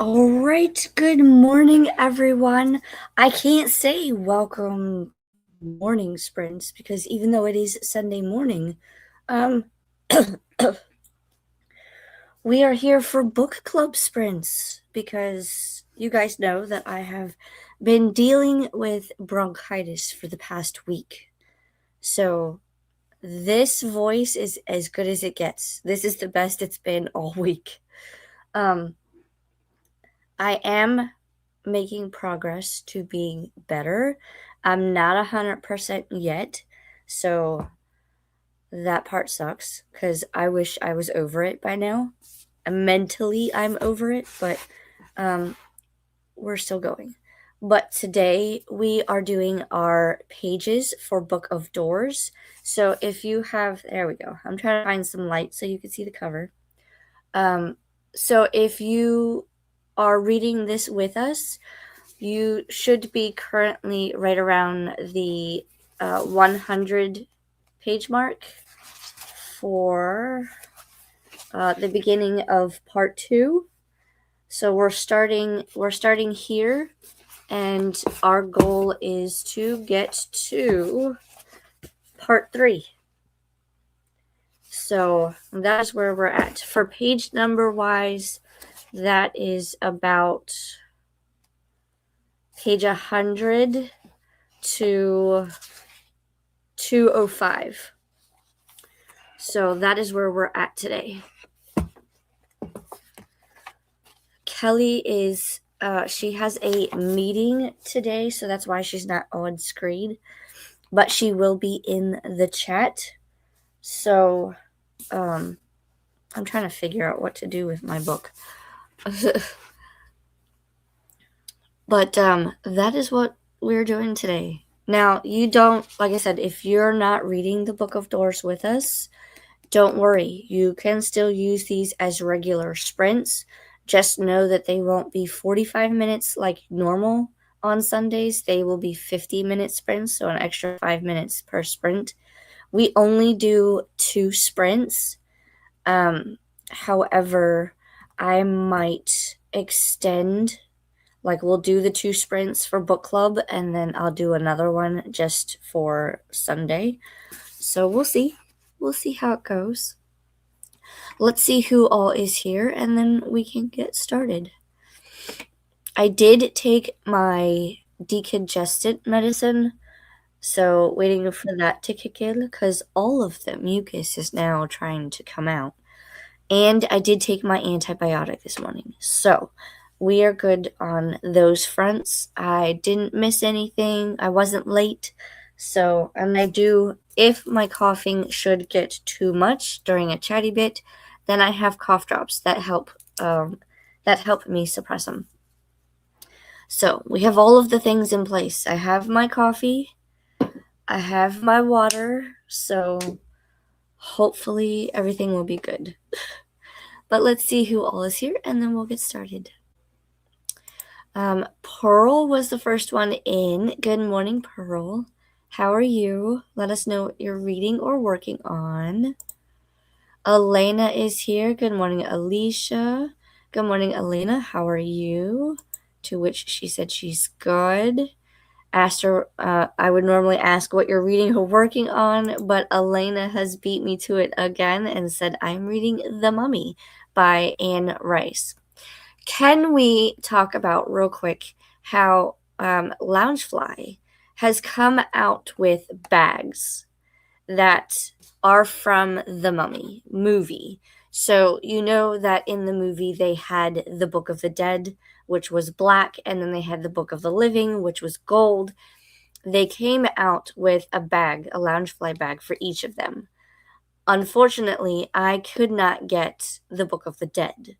All right, good morning, everyone. I can't say welcome morning sprints because even though it is Sunday morning, um, we are here for book club sprints because you guys know that I have been dealing with bronchitis for the past week. So this voice is as good as it gets. This is the best it's been all week. Um, I am making progress to being better. I'm not 100% yet, so that part sucks because I wish I was over it by now. Mentally, I'm over it, but um, we're still going. But today we are doing our pages for Book of Doors. So if you have, there we go. I'm trying to find some light so you can see the cover. Um, so if you are reading this with us, you should be currently right around the 100 page mark for the beginning of part 2. So we're starting here, and our goal is to get to part 3. So that is where we're at. For page number wise, that is about page 100 to 205. So that is where we're at today. Kelly is, she has a meeting today, so that's why she's not on screen. But she will be in the chat. So, I'm trying to figure out what to do with my book. But, that is what we're doing today. Now, you don't, like I said, if you're not reading the Book of Doors with us, don't worry. You can still use these as regular sprints. Just know that they won't be 45 minutes like normal on Sundays. They will be 50-minute sprints, so an extra 5 minutes per sprint. We only do 2 sprints. However, I might extend, like we'll do the 2 sprints for book club, and then I'll do another one just for Sunday. So we'll see. We'll see how it goes. Let's see who all is here, and then we can get started. I did take my decongestant medicine, so waiting for that to kick in because all of the mucus is now trying to come out. And I did take my antibiotic this morning, so we are good on those fronts. I didn't miss anything. I wasn't late. So, and I do, if my coughing should get too much during a chatty bit, then I have cough drops that help me suppress them. So we have all of the things in place. I have my coffee. I have my water. So hopefully everything will be good. But let's see who all is here, and then we'll get started. Pearl was the first one in. Good morning, Pearl. How are you? Let us know what you're reading or working on. Elena is here. Good morning, Alicia. Good morning, Elena. How are you? To which she said she's good. Asked her, I would normally ask what you're reading or working on, but Elena has beat me to it again and said, I'm reading The Mummy by Anne Rice. Can we talk about real quick how Loungefly has come out with bags that are from The Mummy movie? So you know that in the movie they had the Book of the Dead, which was black, and then they had the Book of the Living, which was gold. They came out with a bag, a Loungefly bag for each of them. Unfortunately, I could not get the Book of the Dead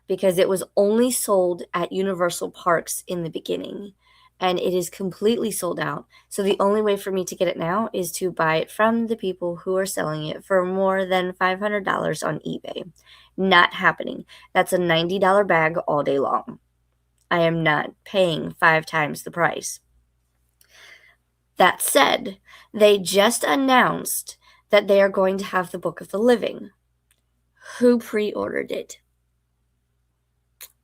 because it was only sold at Universal Parks in the beginning, and it is completely sold out. So the only way for me to get it now is to buy it from the people who are selling it for more than $500 on eBay. Not happening. That's a $90 bag all day long. I am not paying 5 times the price. That said, they just announced that they are going to have the Book of the Living. Who pre-ordered it?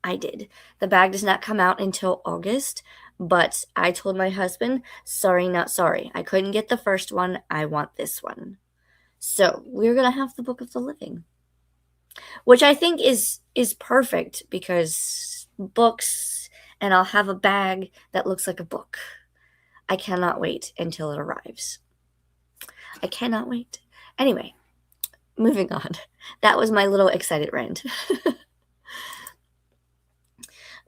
I did. The bag does not come out until August, but I told my husband, sorry, not sorry. I couldn't get the first one. I want this one. So we're going to have the Book of the Living, which I think is perfect because books, and I'll have a bag that looks like a book. I cannot wait until it arrives. I cannot wait. Anyway, moving on. That was my little excited rant.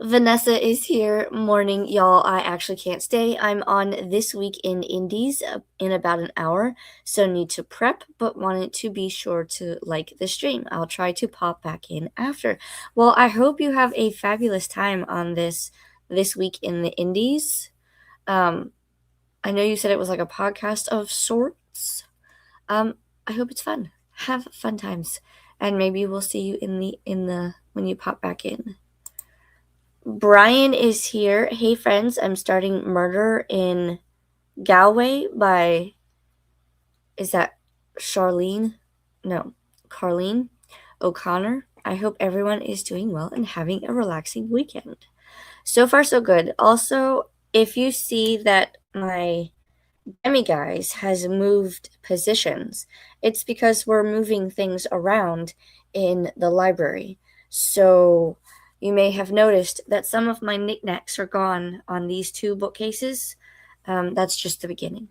Vanessa is here. Morning, y'all. I actually can't stay. I'm on This Week in Indies in about an hour, so need to prep, but wanted to be sure to like the stream. I'll try to pop back in after. Well, I hope you have a fabulous time on This Week in the Indies. I know you said it was like a podcast of sorts. I hope it's fun. Have fun times, and maybe we'll see you in the when you pop back in. Brian is here. Hey friends, I'm starting Murder in Galway by, is that Charlene? No, Carleen O'Connor. I hope everyone is doing well and having a relaxing weekend. So far, so good. Also, if you see that my Demiguise has moved positions, it's because we're moving things around in the library. So you may have noticed that some of my knickknacks are gone on these two bookcases. That's just the beginning.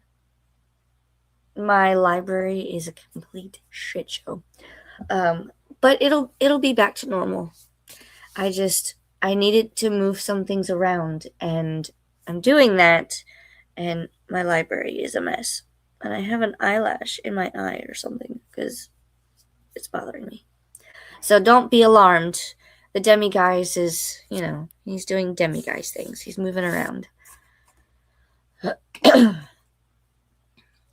My library is a complete shit show. But it'll be back to normal. I needed to move some things around, and I'm doing that, and my library is a mess. And I have an eyelash in my eye or something because it's bothering me. So don't be alarmed. The Demiguise is, he's doing Demiguise things. He's moving around.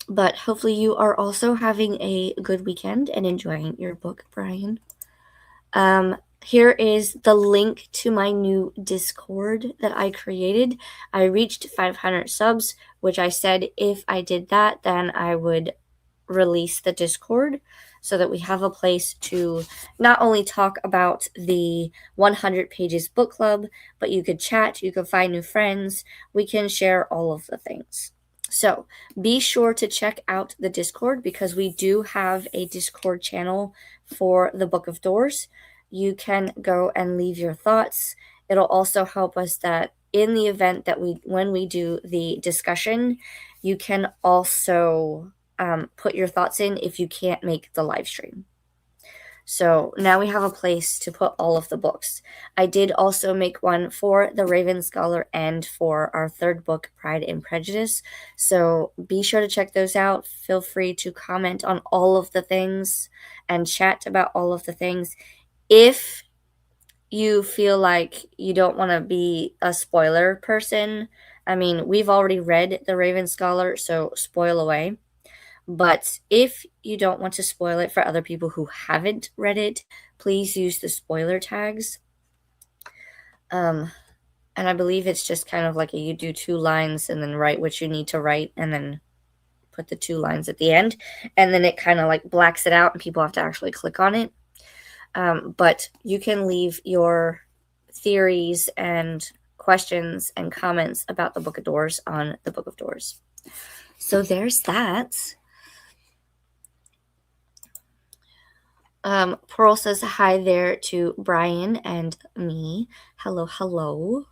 But hopefully you are also having a good weekend and enjoying your book, Brian. Here is the link to my new Discord that I created. I reached 500 subs, which I said if I did that, then I would release the Discord so that we have a place to not only talk about the 100 Pages book club, but you could chat, you could find new friends, we can share all of the things. So be sure to check out the Discord because we do have a Discord channel for the Book of Doors. You can go and leave your thoughts. It'll also help us that in the event that when we do the discussion, you can also put your thoughts in if you can't make the live stream. So now we have a place to put all of the books. I did also make one for The Raven Scholar and for our third book, Pride and Prejudice. So be sure to check those out. Feel free to comment on all of the things and chat about all of the things. If you feel like you don't want to be a spoiler person, I mean, we've already read The Raven Scholar, so spoil away. But if you don't want to spoil it for other people who haven't read it, please use the spoiler tags. And I believe it's just kind of like you do 2 lines and then write what you need to write and then put the 2 lines at the end. And then it kind of like blacks it out and people have to actually click on it. But you can leave your theories and questions and comments about the Book of Doors on the Book of Doors. So there's that. Pearl says hi there to Brian and me. Hello, hello.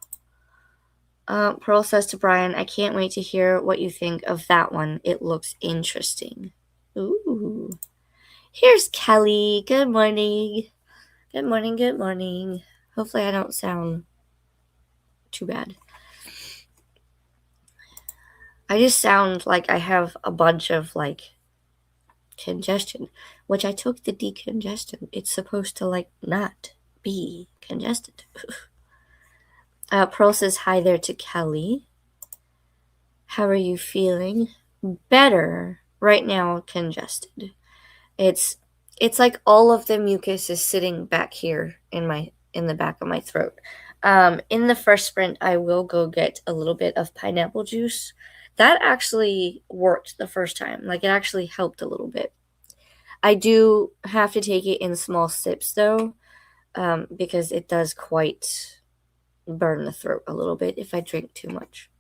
Pearl says to Brian, I can't wait to hear what you think of that one. It looks interesting. Ooh. Here's Kelly. Good morning. Good morning, good morning. Hopefully I don't sound too bad. I just sound like I have a bunch of congestion, which I took the decongestant. It's supposed to not be congested. Pearl says hi there to Kelly. How are you feeling? Better. Right now, congested. It's like all of the mucus is sitting back here in the back of my throat. In the first sprint, I will go get a little bit of pineapple juice. That actually worked the first time. It actually helped a little bit. I do have to take it in small sips, though, because it does quite burn the throat a little bit if I drink too much.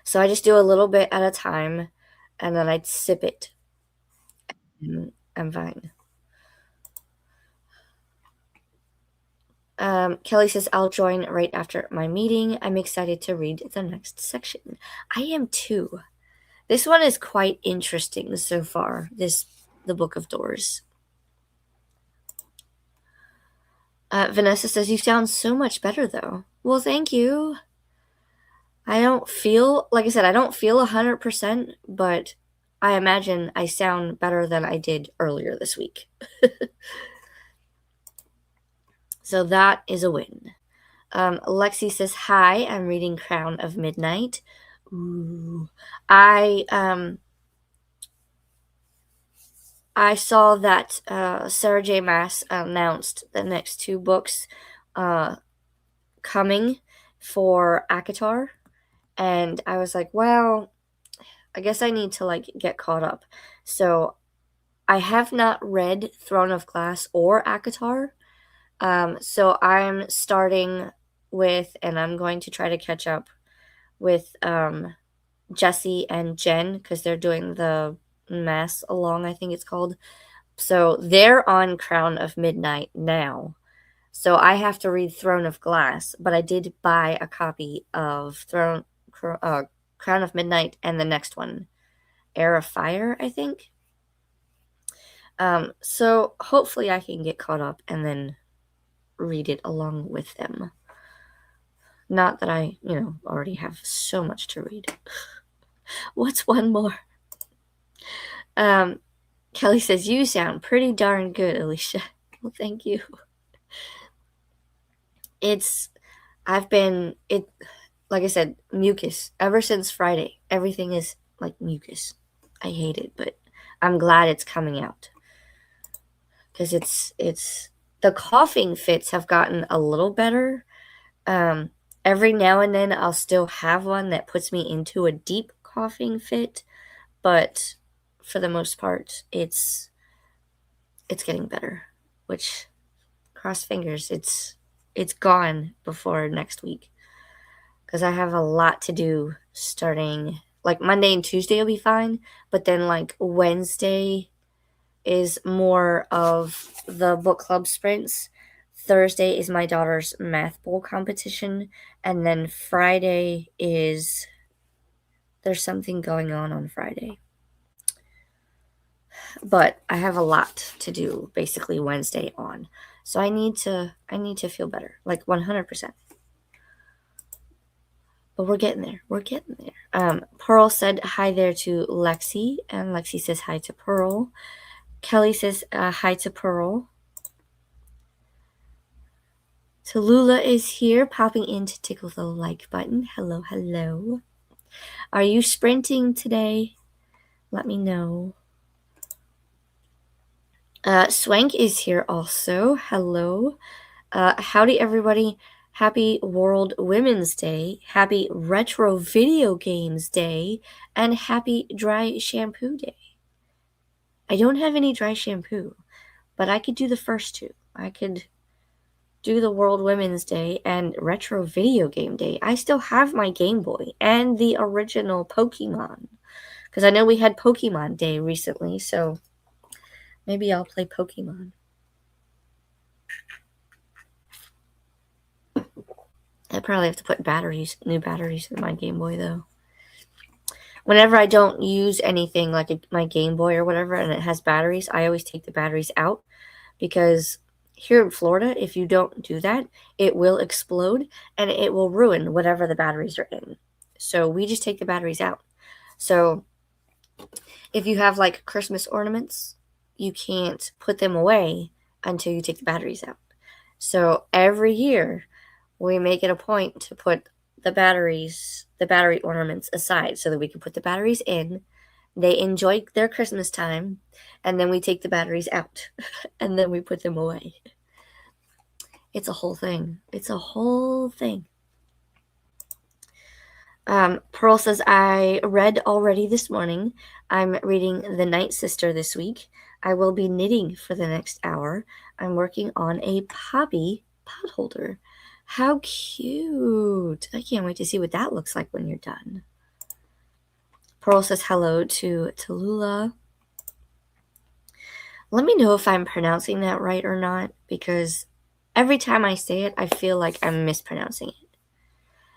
So I just do a little bit at a time, and then I'd sip it, and I'm fine. Kelly says, I'll join right after my meeting. I'm excited to read the next section. I am too. This one is quite interesting so far, the Book of Doors. Vanessa says, you sound so much better, though. Well, thank you. I don't feel, like I said, I don't feel 100%, but I imagine I sound better than I did earlier this week. So that is a win. Lexi says, hi, I'm reading Crown of Midnight. Ooh. I saw that Sarah J. Maas announced the next 2 books coming for ACOTAR, and I was like, well, I guess I need to like get caught up. So I have not read Throne of Glass or ACOTAR, so I'm starting with, and I'm going to try to catch up with Jesse and Jen, because they're doing the Mass Along, I think it's called. So they're on Crown of Midnight now. So I have to read Throne of Glass, but I did buy a copy of Crown of Midnight and the next one, Heir of Fire, I think. So hopefully I can get caught up and then read it along with them. Not that I, already have so much to read. What's one more? Kelly says, you sound pretty darn good, Alicia. Well, thank you. Like I said, mucus. Ever since Friday, everything is like mucus. I hate it, but I'm glad it's coming out. Because the coughing fits have gotten a little better. Every now and then I'll still have one that puts me into a deep coughing fit, but for the most part, it's getting better, which, cross fingers, it's gone before next week, because I have a lot to do starting, like Monday and Tuesday will be fine, but then like Wednesday is more of the book club sprints. Thursday is my daughter's math bowl competition, and then Friday there's something going on Friday. But I have a lot to do basically Wednesday on. So I need to feel better, like 100%. But we're getting there. We're getting there. Pearl said hi there to Lexi, and Lexi says hi to Pearl. Kelly says hi to Pearl. Tallulah is here, popping in to tickle the like button. Hello, hello. Are you sprinting today? Let me know. Swank is here also. Hello. Howdy, everybody. Happy World Women's Day. Happy Retro Video Games Day. And happy Dry Shampoo Day. I don't have any dry shampoo, but I could do the first 2. I could do the World Women's Day and Retro Video Game Day. I still have my Game Boy and the original Pokemon, because I know we had Pokemon Day recently, so maybe I'll play Pokemon. I probably have to put new batteries in my Game Boy, though. Whenever I don't use anything like my Game Boy or whatever and it has batteries, I always take the batteries out, because here in Florida, if you don't do that, it will explode and it will ruin whatever the batteries are in. So we just take the batteries out. So if you have like Christmas ornaments, you can't put them away until you take the batteries out. So every year we make it a point to put the battery ornaments aside so that we can put the batteries in. They enjoy their Christmas time, and then we take the batteries out and then we put them away. It's a whole thing. It's a whole thing. Pearl says, I read already this morning. I'm reading The Night Sister this week. I will be knitting for the next hour. I'm working on a poppy pot holder. How cute. I can't wait to see what that looks like when you're done. Pearl says hello to Tallulah. Let me know if I'm pronouncing that right or not, because every time I say it, I feel like I'm mispronouncing it.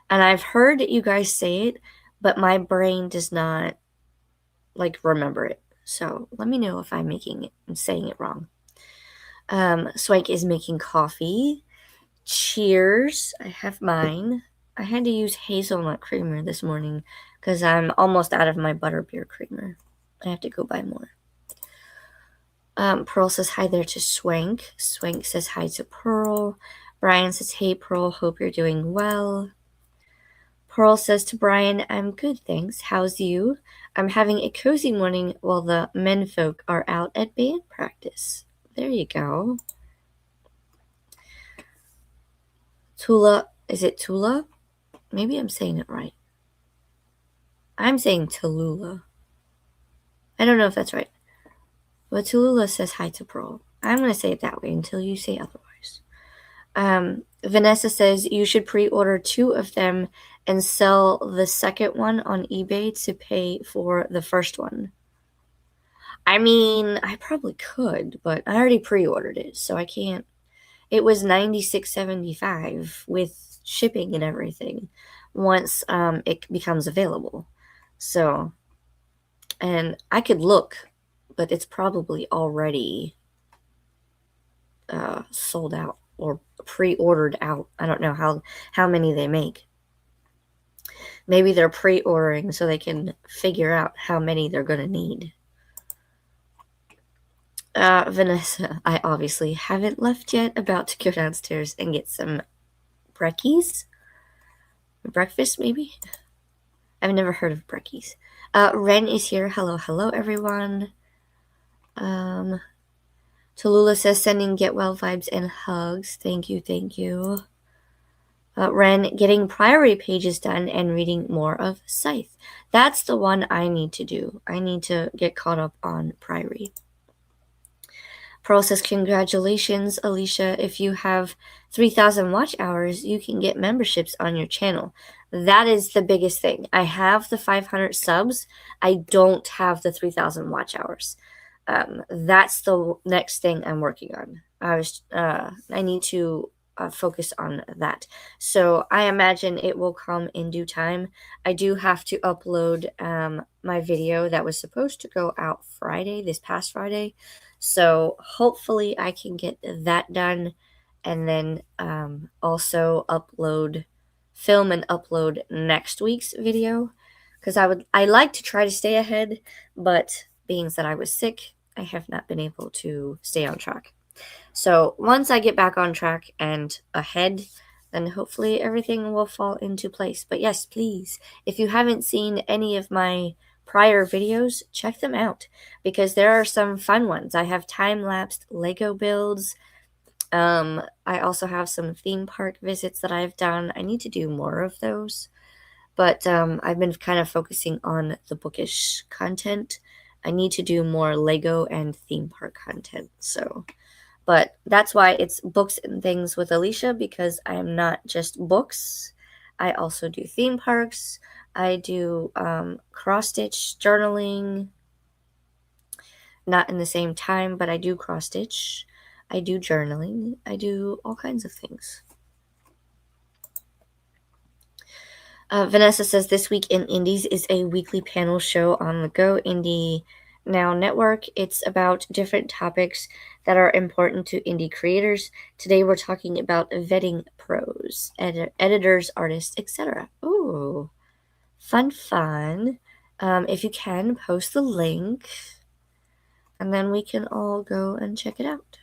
And I've heard you guys say it, but my brain does not, remember it. So let me know if I'm making it and saying it wrong. Swank is making coffee. Cheers. I have mine. I had to use hazelnut creamer this morning because I'm almost out of my butterbeer creamer. I have to go buy more. Pearl says hi there to Swank. Swank says hi to Pearl. Brian says, hey, Pearl, hope you're doing well. Pearl says to Brian, I'm good, thanks. How's you? I'm having a cozy morning while the menfolk are out at band practice. There you go. Tula, is it Tula? Maybe I'm saying it right. I'm saying Tallulah. I don't know if that's right. But Tallulah says hi to Pearl. I'm going to say it that way until you say otherwise. Vanessa says you should pre-order 2 of them and sell the second one on eBay to pay for the first one. I mean, I probably could, but I already pre-ordered it, so I can't. It was $96.75 with shipping and everything once it becomes available. So, and I could look, but it's probably already sold out or pre-ordered out. I don't know how many they make. Maybe they're pre-ordering so they can figure out how many they're going to need. Vanessa, I obviously haven't left yet. About to go downstairs and get some brekkies. Breakfast, maybe? I've never heard of brekkies. Ren is here. Hello, hello, everyone. Tallulah says, sending get well vibes and hugs. Thank you, thank you. Ren, getting Priory pages done and reading more of Scythe. That's the one I need to do. I need to get caught up on Priory. Pearl says, congratulations, Alicia. If you have 3,000 watch hours, you can get memberships on your channel. That is the biggest thing. I have the 500 subs. I don't have the 3,000 watch hours. That's the next thing I'm working on. I need to focus on that. So I imagine it will come in due time. I do have to upload my video that was supposed to go out this past Friday. So hopefully I can get that done and then also film and upload next week's video, because I like to try to stay ahead, but being that I was sick, I have not been able to stay on track. So once I get back on track and ahead, then hopefully everything will fall into place. But yes, please, if you haven't seen any of my prior videos, check them out, because there are some fun ones. I have time-lapsed Lego builds. I also have some theme park visits that I've done. I need to do more of those. But I've been kind of focusing on the bookish content. I need to do more Lego and theme park content. But that's why it's books and things with Alicia, because I am not just books. I also do theme parks. I do cross-stitch journaling. Not in the same time, but I do cross-stitch. I do journaling. I do all kinds of things. Vanessa says, this week in Indies is a weekly panel show on the Go Indie Now network. It's about different topics that are important to indie creators. Today we're talking about vetting pros, editors, artists, etc. Ooh, fun. If you can, post the link, and then we can all go and check it out.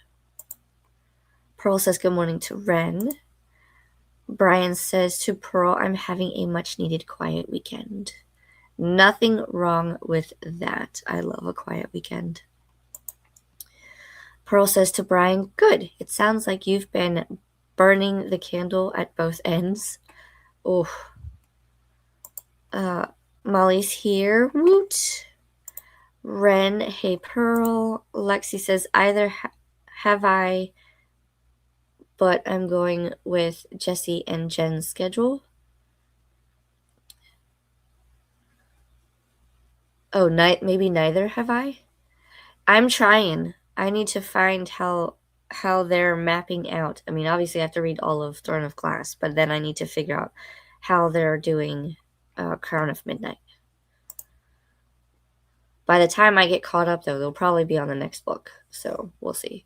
Pearl says, good morning to Ren. Brian says to Pearl, I'm having a much-needed quiet weekend. Nothing wrong with that. I love a quiet weekend. Pearl says to Brian, good. It sounds like you've been burning the candle at both ends. Oh. Molly's here. Woot. Ren, hey Pearl. Lexi says, either have I, but I'm going with Jesse and Jen's schedule. Oh, maybe neither have I. I'm trying. I need to find how they're mapping out. I mean, obviously I have to read all of Throne of Glass, but then I need to figure out how they're doing Crown of Midnight. By the time I get caught up, though, they'll probably be on the next book, so we'll see.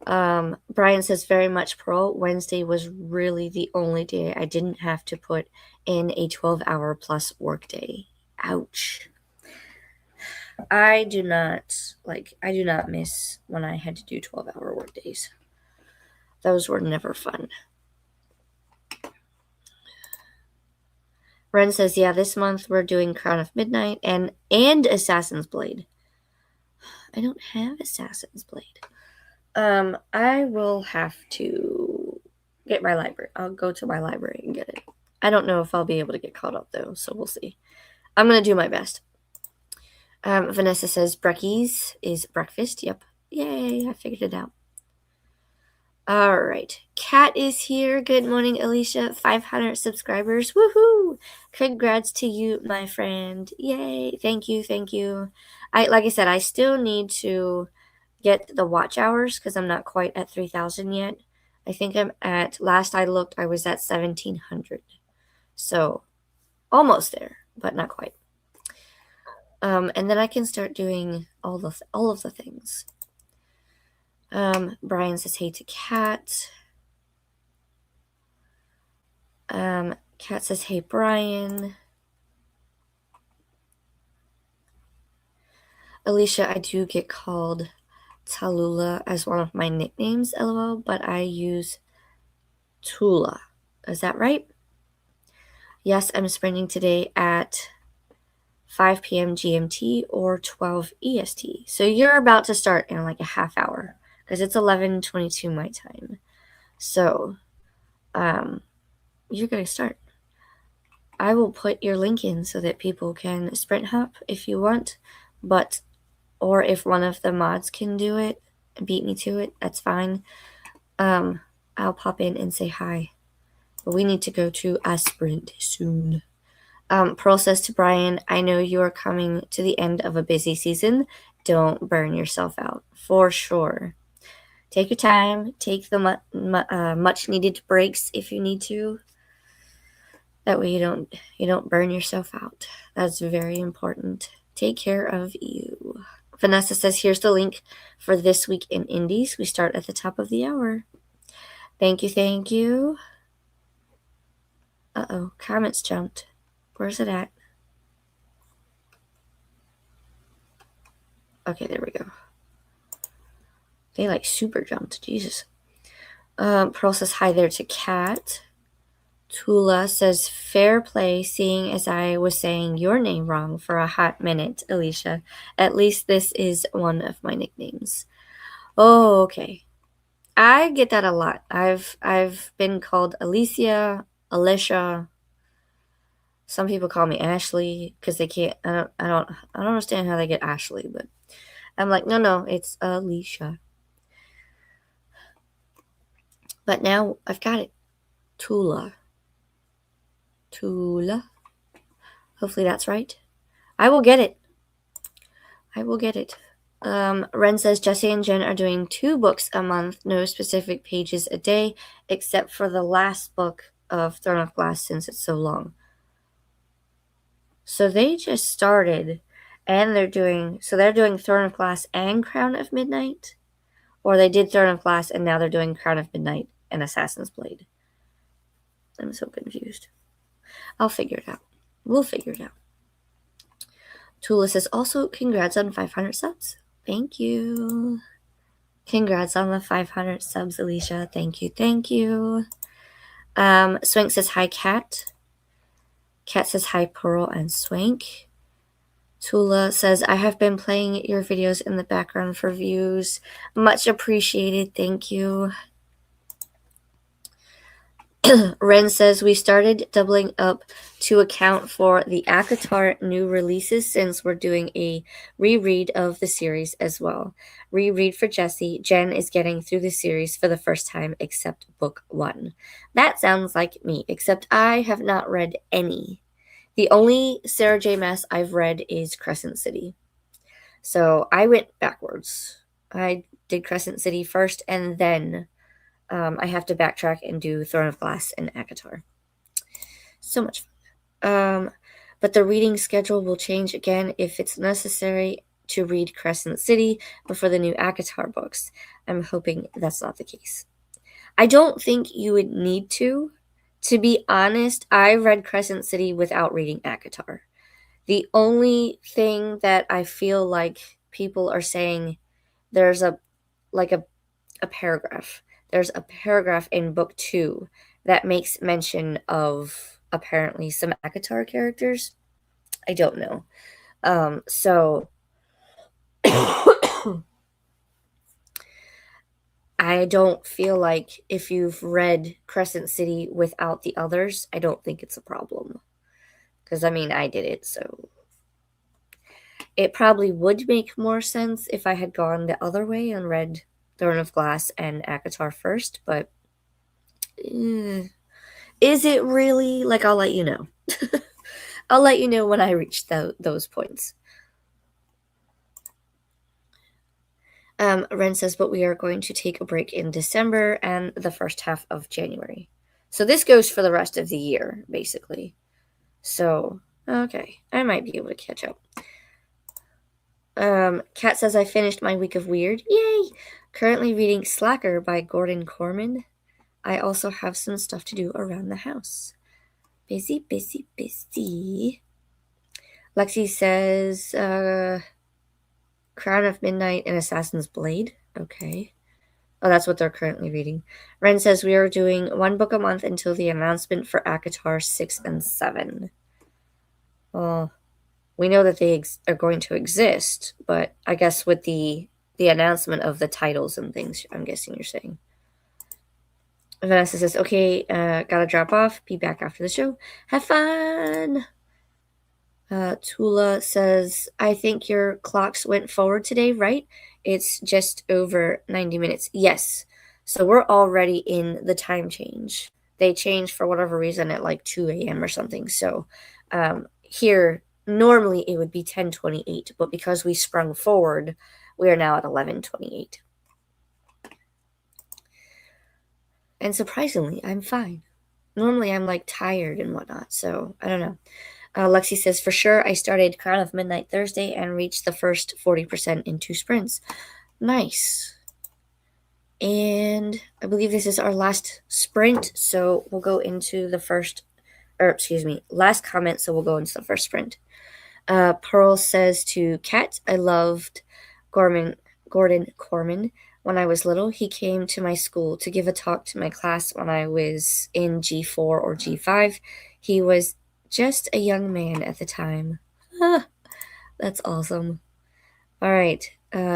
Brian says, very much Pearl. Wednesday was really the only day I didn't have to put in a 12-hour plus workday. Ouch. I do not miss when I had to do 12-hour work days. Those were never fun. Ren says, yeah, this month we're doing Crown of Midnight and Assassin's Blade. I don't have Assassin's Blade. I will have to get my library. I'll go to my library and get it. I don't know if I'll be able to get caught up, though, so we'll see. I'm going to do my best. Vanessa says, Breckies is breakfast. Yep. Yay, I figured it out. All right. Kat is here. Good morning, Alicia. 500 subscribers. Woohoo! Congrats to you, my friend. Yay. Thank you. Like I said, I still need to get the watch hours because I'm not quite at 3,000 yet. I think last I looked, I was at 1,700. So almost there, but not quite. And then I can start doing all of the things. Brian says hey to Kat. Kat says hey Brian. Alicia, I do get called Tallulah as one of my nicknames, lol, but I use Tula. Is that right? Yes, I'm sprinting today at 5 p.m. GMT or 12 EST. So you're about to start in like a half hour because it's 11:22 my time. So you're going to start. I will put your link in so that people can sprint hop if you want, or if one of the mods can do it and beat me to it, that's fine. I'll pop in and say hi. But we need to go to a sprint soon. Pearl says to Brian, I know you are coming to the end of a busy season. Don't burn yourself out. For sure. Take your time. Take the much needed breaks if you need to. That way you don't burn yourself out. That's very important. Take care of you. Vanessa says, here's the link for this week in Indies. We start at the top of the hour. Thank you. Uh-oh, comments jumped. Where's it at? Okay, there we go. They like super jumped. Jesus. Pearl says hi there to Kat. Tula says fair play, seeing as I was saying your name wrong for a hot minute, Alicia. At least this is one of my nicknames. Oh, okay. I get that a lot. I've been called Alicia, Alicia. Some people call me Ashley because they can't. I don't understand how they get Ashley, but I'm like, no, it's Alicia. But now I've got it. Tula. Hopefully that's right. I will get it. Ren says Jesse and Jen are doing 2 books a month, no specific pages a day, except for the last book of Throne of Glass since it's so long. So they just started, and they're doing Throne of Glass and Crown of Midnight, or they did Throne of Glass and now they're doing Crown of Midnight and Assassin's Blade. I'm so confused. I'll figure it out. We'll figure it out. Tula says also, congrats on 500 subs. Thank you. Congrats on the 500 subs, Alicia. Thank you. Swank says hi, Kat. Kat says hi, Pearl and Swank. Tula says, I have been playing your videos in the background for views. Much appreciated. Thank you. Ren says, we started doubling up to account for the ACOTAR new releases, since we're doing a reread of the series as well. Reread for Jessie. Jen is getting through the series for the first time except book 1. That sounds like me, except I have not read any. The only Sarah J. Maas I've read is Crescent City. So I went backwards. I did Crescent City first, and then I have to backtrack and do Throne of Glass and ACOTAR. So much fun. But the reading schedule will change again if it's necessary to read Crescent City before the new ACOTAR books. I'm hoping that's not the case. I don't think you would need to. To be honest, I read Crescent City without reading ACOTAR. The only thing that I feel like people are saying, there's a paragraph. There's a paragraph in book 2 that makes mention of apparently some ACOTAR characters. I don't know. So I don't feel like if you've read Crescent City without the others, I don't think it's a problem. Because, I mean, I did it, so it probably would make more sense if I had gone the other way and read Throne of Glass and ACOTAR first, but is it really? Like, I'll let you know. I'll let you know when I reach those points. Ren says, but we are going to take a break in December and the first half of January. So this goes for the rest of the year, basically. So, okay, I might be able to catch up. Kat says, I finished my week of weird. Yay! Currently reading Slacker by Gordon Korman. I also have some stuff to do around the house. Busy, busy, busy. Lexi says, Crown of Midnight and Assassin's Blade. Okay. Oh, that's what they're currently reading. Ren says, we are doing 1 book a month until the announcement for ACOTAR 6 and 7. Well, we know that they are going to exist, but I guess with the announcement of the titles and things, I'm guessing you're saying. Vanessa says, okay, gotta drop off. Be back after the show. Have fun! Tula says, I think your clocks went forward today, right? It's just over 90 minutes. Yes. So we're already in the time change. They changed for whatever reason at like 2 a.m. or something. So here, normally it would be 10:28, but because we sprung forward, we are now at 11:28. And surprisingly, I'm fine. Normally I'm like tired and whatnot, so I don't know. Lexi says, for sure, I started Crown of Midnight Thursday and reached the first 40% in 2 sprints. Nice. And I believe this is our last sprint, so we'll go into the last comment, so we'll go into the first sprint. Pearl says to Kat, I loved Gordon Korman when I was little. He came to my school to give a talk to my class when I was in G4 or G5. He was just a young man at the time. That's awesome. All right.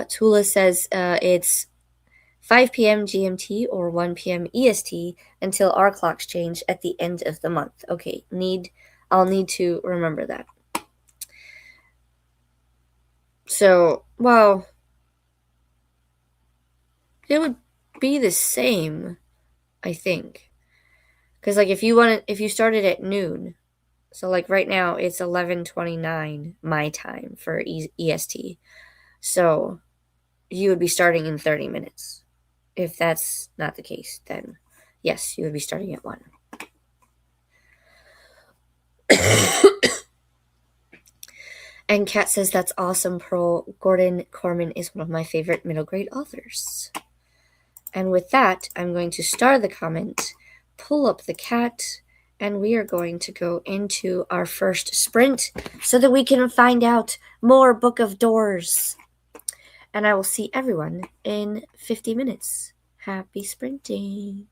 Tula says it's 5 p.m. GMT or 1 p.m. EST until our clocks change at the end of the month. Okay, I'll need to remember that. So, well, it would be the same, I think. Because, like, if you started at noon, so, like, right now, it's 11:29 my time for EST. So, you would be starting in 30 minutes. If that's not the case, then, yes, you would be starting at 1. And Kat says, that's awesome, Pearl. Gordon Korman is one of my favorite middle grade authors. And with that, I'm going to star the comment, pull up the cat, and we are going to go into our first sprint so that we can find out more Book of Doors. And I will see everyone in 50 minutes. Happy sprinting.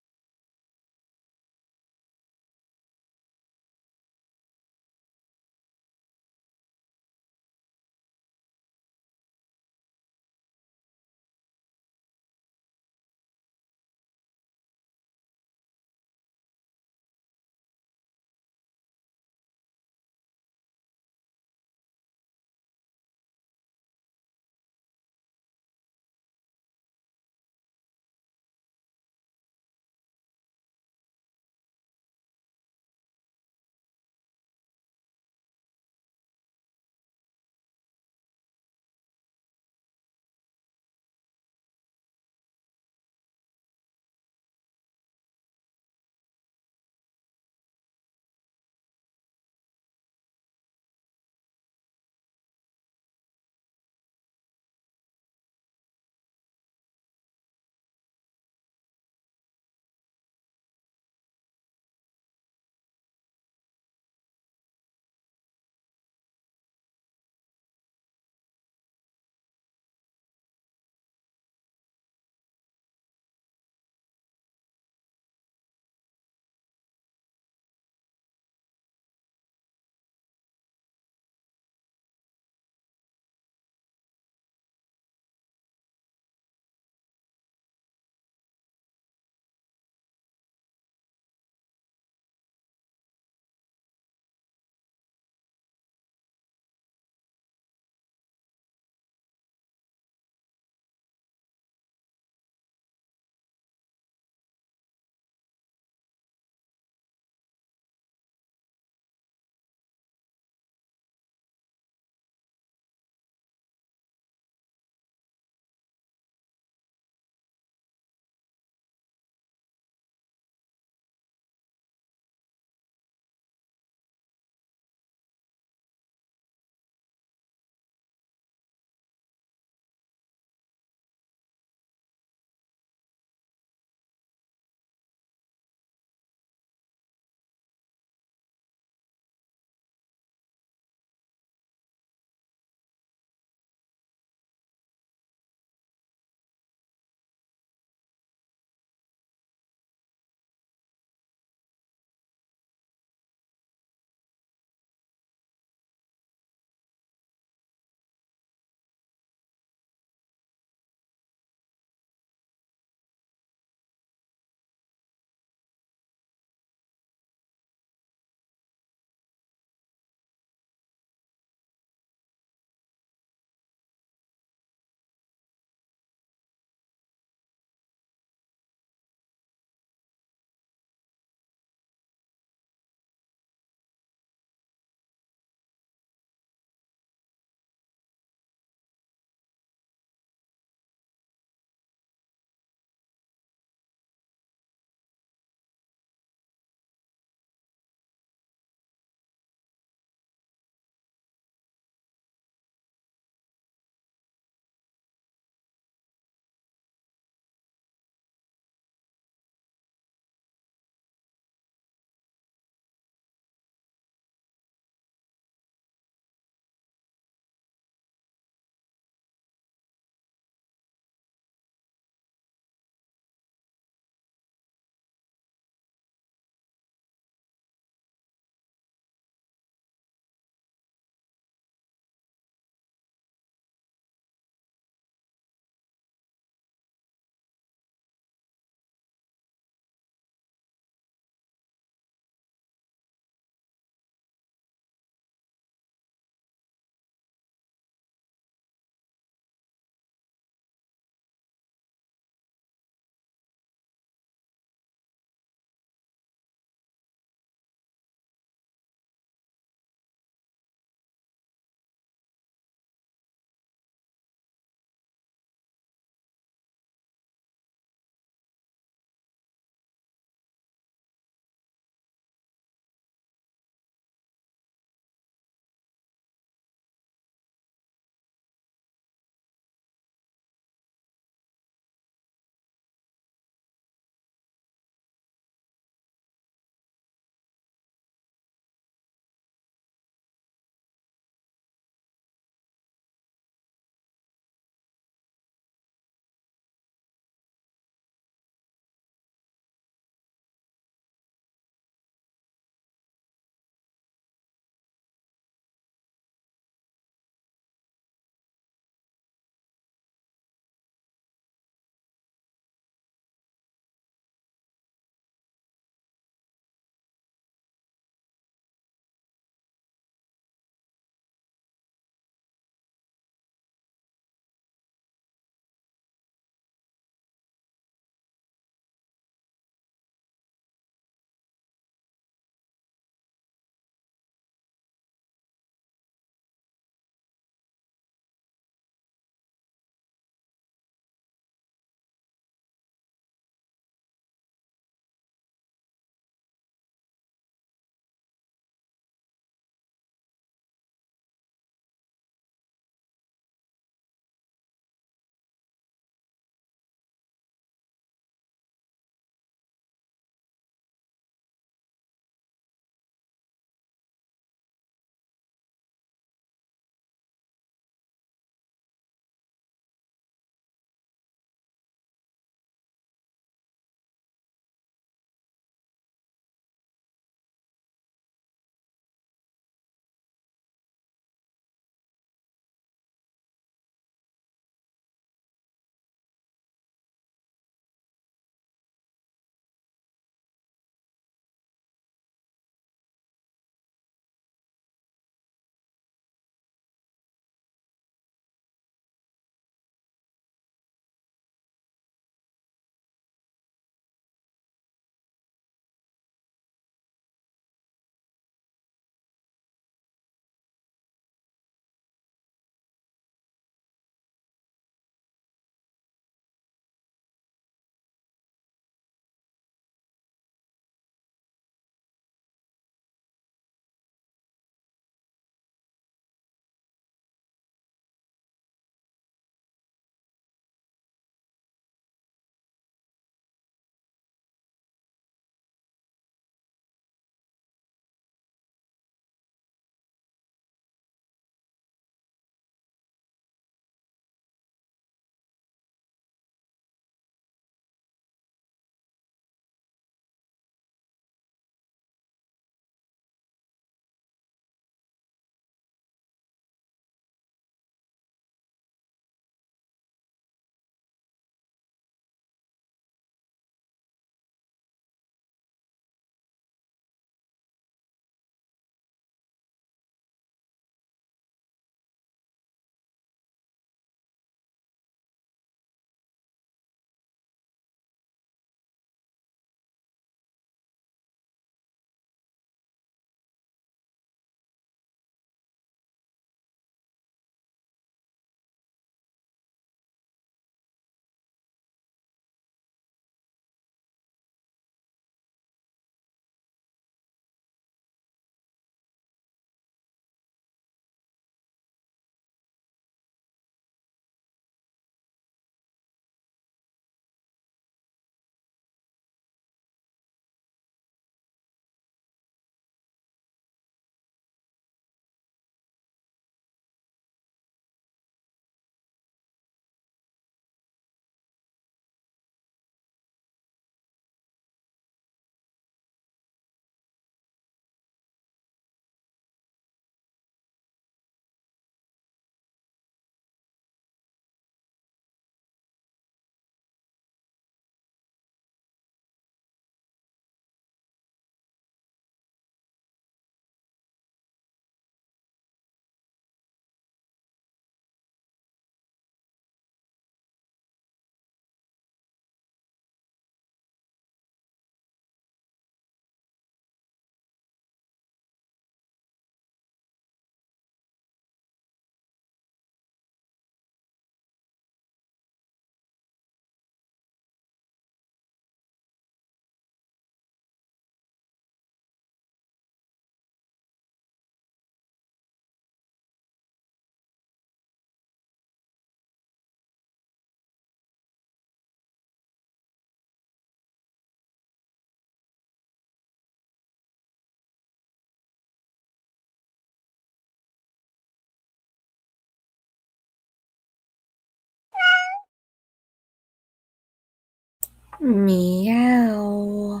Meow.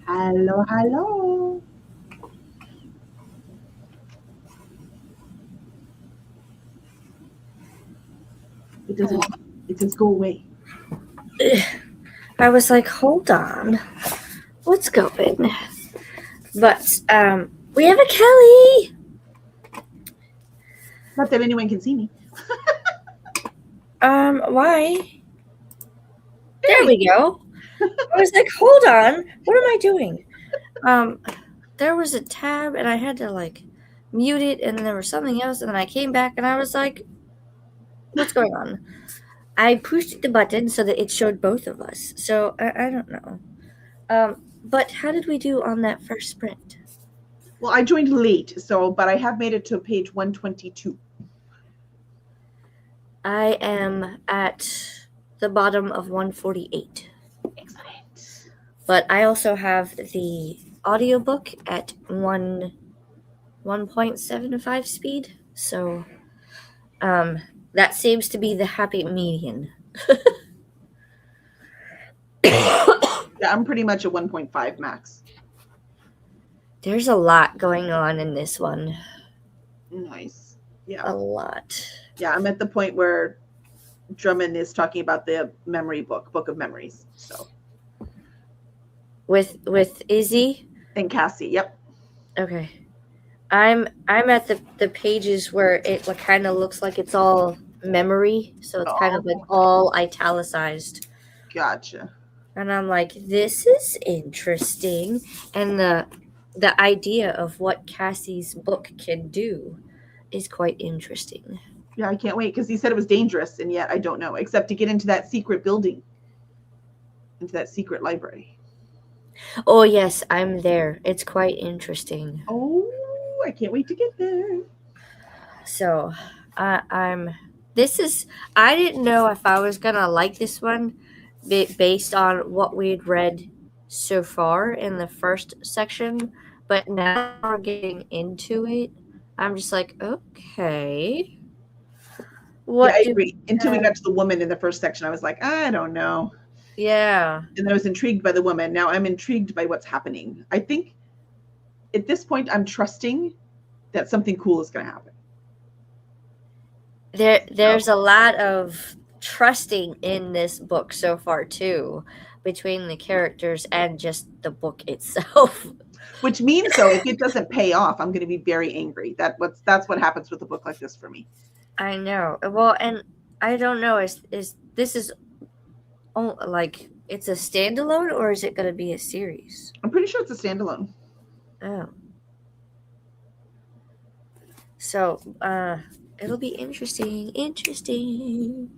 Hello, hello. It doesn't. It says go away. I was like, hold on. What's going? But we have a Kelly. Not that anyone can see me. Why? There we go. I was like, hold on. What am I doing? There was a tab and I had to like mute it, and then there was something else, and then I came back and I was like, what's going on? I pushed the button so that it showed both of us. So I don't know. But how did we do on that first sprint? Well, I joined late, but I have made it to page 122. I am at the bottom of 148. Excellent. But I also have the audiobook at 1.75 speed. So that seems to be the happy median. Yeah, I'm pretty much a 1.5 max. There's a lot going on in this one. Nice. Yeah. A lot. Yeah, I'm at the point where Drummond is talking about the memory book of memories. So With Izzy and Cassie. Yep. Okay. I'm at the pages where it like, kind of looks like it's all memory, so it's kind of like all italicized. Gotcha. And I'm like, this is interesting. And the idea of what Cassie's book can do is quite interesting. Yeah, I can't wait because he said it was dangerous, and yet I don't know, except to get into that secret building, into that secret library. Oh yes, I'm there. It's quite interesting. Oh, I can't wait to get there. So, I'm. This is. I didn't know if I was gonna like this one, based on what we'd read so far in the first section. But now we're getting into it. I'm just like, okay. What? Yeah, I agree. Until we got to the woman in the first section, I was like, I don't know. Yeah. And I was intrigued by the woman. Now I'm intrigued by what's happening. I think at this point, I'm trusting that something cool is going to happen. There's a lot of trusting in this book so far too, between the characters and just the book itself. Which means, though, if it doesn't pay off, I'm going to be very angry. That's what happens with a book like this for me. I know. Well, and I don't know. Is this is like it's a standalone, or is it going to be a series? I'm pretty sure it's a standalone. Oh. So, it'll be interesting. Interesting.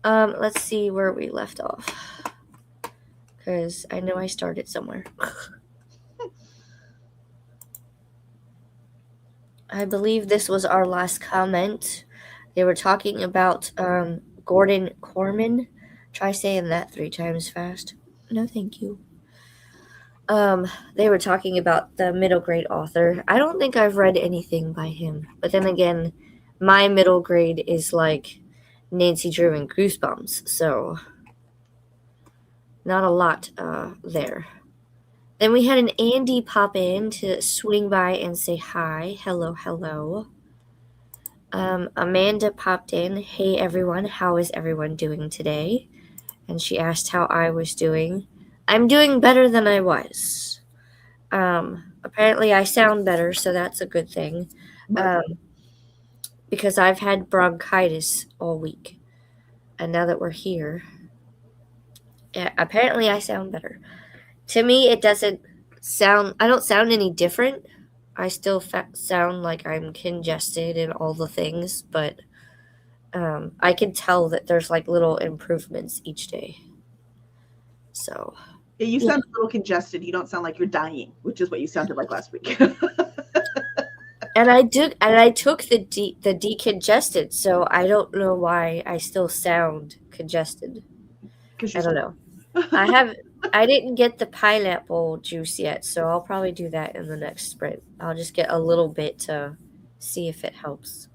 Let's see where we left off. Because I know I started somewhere. I believe this was our last comment. They were talking about Gordon Corman. Try saying that 3 times fast. No, thank you. They were talking about the middle grade author. I don't think I've read anything by him. But then again, my middle grade is like Nancy Drew and Goosebumps, so not a lot there. Then we had an Andy pop in to swing by and say hi. Hello, hello. Amanda popped in. Hey everyone, how is everyone doing today? And she asked how I was doing. I'm doing better than I was. Apparently I sound better, so that's a good thing. Because I've had bronchitis all week. And now that we're here, apparently I sound better. To me, it doesn't sound, I don't sound any different. I still sound like I'm congested and all the things, but I can tell that there's like little improvements each day. So. Yeah, you sound a little congested. You don't sound like you're dying, which is what you sounded like last week. And I took the decongested, so I don't know why I still sound congested. I don't know. I didn't get the pineapple juice yet, so I'll probably do that in the next sprint. I'll just get a little bit to see if it helps.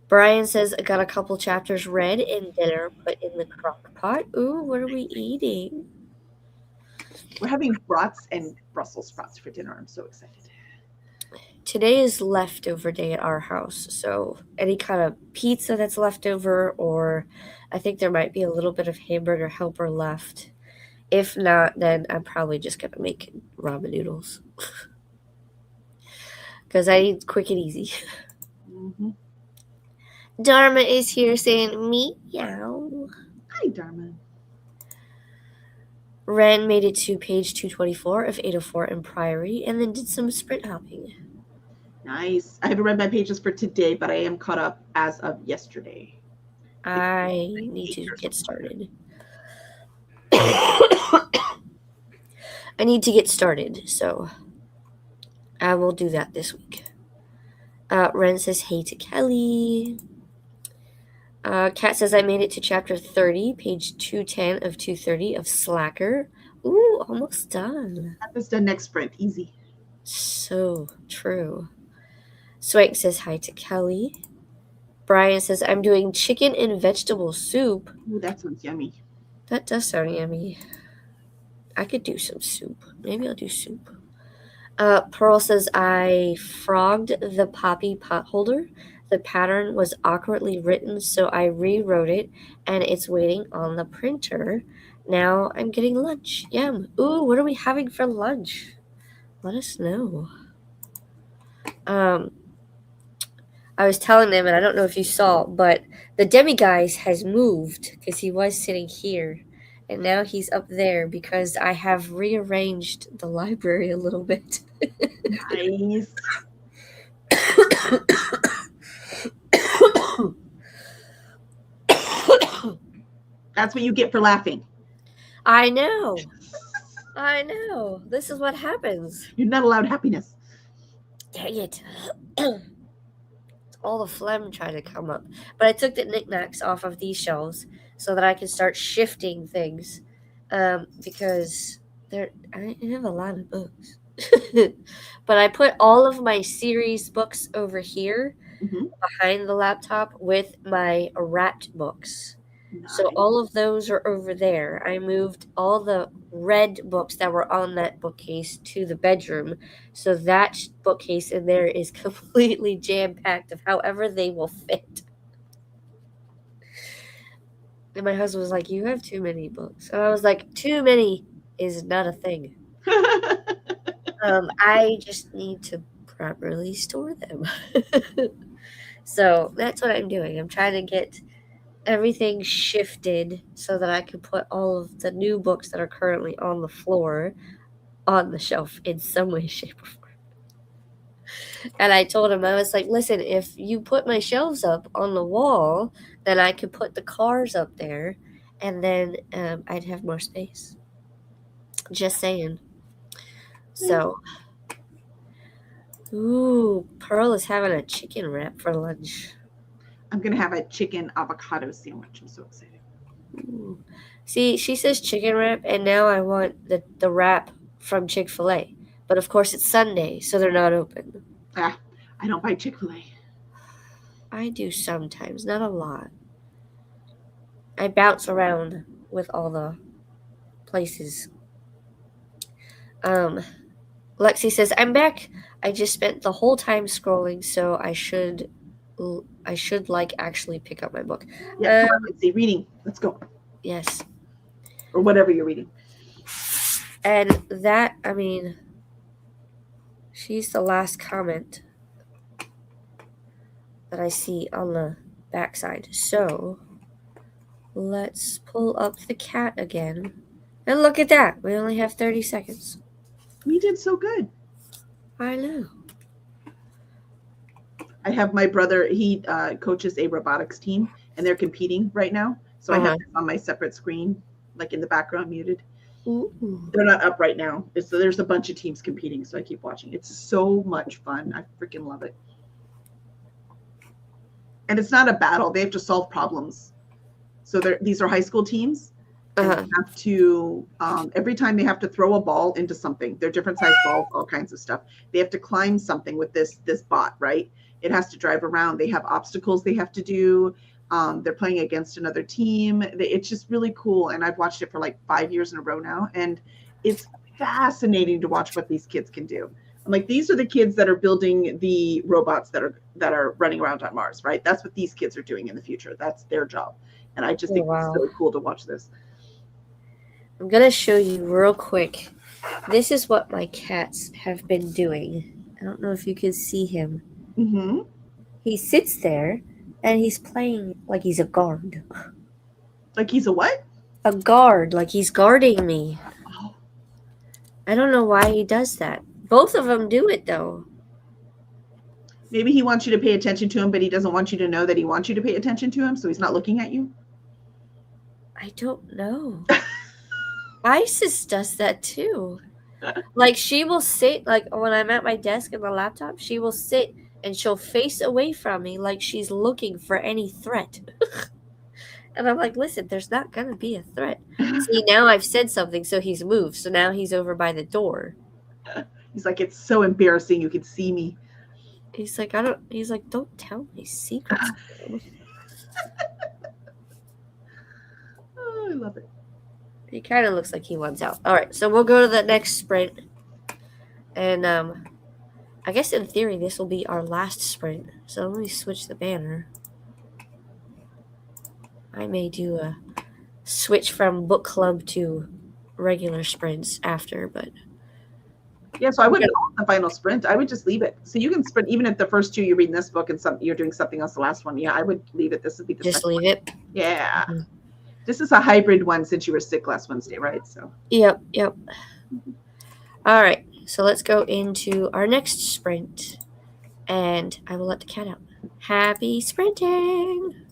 Brian says, I got a couple chapters read and dinner put in the crock pot. Ooh, what are we eating? We're having brats and Brussels sprouts for dinner. I'm so excited. Today is leftover day at our house, so any kind of pizza that's left over, or I think there might be a little bit of hamburger helper left. If not, then I'm probably just gonna make ramen noodles. Because I eat quick and easy. Mm-hmm. Dharma is here saying, meow. Hi, Dharma. Ren made it to page 224 of 804 in Priory and then did some sprint hopping. Nice. I haven't read my pages for today, but I am caught up as of yesterday. I need to get started. I need to get started, so I will do that this week. Ren says, hey to Kelly. Kat says, I made it to chapter 30, page 210 of 230 of Slacker. Ooh, almost done. That's done next sprint. Easy. So true. Swank says hi to Kelly. Brian says, I'm doing chicken and vegetable soup. Ooh, that sounds yummy. That does sound yummy. I could do some soup. Maybe I'll do soup. Pearl says, I frogged the poppy pot holder. The pattern was awkwardly written, so I rewrote it, and it's waiting on the printer. Now I'm getting lunch. Yum. Ooh, what are we having for lunch? Let us know. I was telling them, and I don't know if you saw, but the Demiguise has moved because he was sitting here, and now he's up there because I have rearranged the library a little bit. Nice. That's what you get for laughing. I know. I know. This is what happens. You're not allowed happiness. Dang it. All the phlegm trying to come up. But I took the knickknacks off of these shelves so that I can start shifting things. Because I have a lot of books. But I put all of my series books over here behind the laptop with my wrapped books. Nice. So all of those are over there. I moved all the red books that were on that bookcase to the bedroom. So that bookcase in there is completely jam-packed of however they will fit. And my husband was like, you have too many books. And I was like, too many is not a thing. I just need to properly store them. So that's what I'm doing. I'm trying to get everything shifted so that I can put all of the new books that are currently on the floor on the shelf in some way, shape, or form. And I told him, I was like, listen, if you put my shelves up on the wall, then I could put the cars up there, and then I'd have more space. Just saying. So, ooh, Pearl is having a chicken wrap for lunch. I'm going to have a chicken avocado sandwich. I'm so excited. Ooh. See, she says chicken wrap, and now I want the wrap from Chick-fil-A. But of course, it's Sunday, so they're not open. I don't buy Chick-fil-A. I do sometimes, not a lot. I bounce around with all the places. Lexi says, I'm back. I just spent the whole time scrolling, so I should like actually pick up my book. Yeah, let's see, reading. Let's go. Yes. Or whatever you're reading. And that, I mean, she's the last comment that I see on the backside. So let's pull up the cat again. And look at that. We only have 30 seconds. We did so good. I know. I have my brother, he coaches a robotics team, and they're competing right now. So I have this on my separate screen, like in the background, muted. Ooh. They're not up right now. There's a bunch of teams competing, so I keep watching. It's so much fun. I freaking love it. And it's not a battle. They have to solve problems. So these are high school teams. And they have to, every time they have to throw a ball into something, they're different size balls, all kinds of stuff. They have to climb something with this bot, right? It has to drive around. They have obstacles they have to do. They're playing against another team. It's just really cool. And I've watched it for like 5 years in a row now. And it's fascinating to watch what these kids can do. I'm like, these are the kids that are building the robots that are running around on Mars, right? That's what these kids are doing in the future. That's their job. And I just think it's so cool to watch this. I'm going to show you real quick. This is what my cats have been doing. I don't know if you can see him. Mm-hmm. He sits there and he's playing like he's a guard. Like he's a what? A guard, like he's guarding me. Oh. I don't know why he does that. Both of them do it though. Maybe he wants you to pay attention to him, but he doesn't want you to know that he wants you to pay attention to him, so he's not looking at you. I don't know. Isis does that too. Like she will sit, like when I'm at my desk in the laptop, she will sit and she'll face away from me like she's looking for any threat. And I'm like, listen, there's not going to be a threat. See, now I've said something, so he's moved. So now he's over by the door. He's like, it's so embarrassing. You can see me. He's like, don't tell me secrets. Oh, I love it. He kind of looks like he wants out. All right, so we'll go to the next sprint. And I guess in theory, this will be our last sprint. So let me switch the banner. I may do a switch from book club to regular sprints after, but yeah, so I wouldn't call it the final sprint. I would just leave it. So you can sprint even if the first two you're reading this book and you're doing something else the last one. Yeah, I would leave it. This would be the just leave it. Yeah. Mm-hmm. This is a hybrid one since you were sick last Wednesday, right? So Yep. All right. So let's go into our next sprint. And I will let the cat out. Happy sprinting!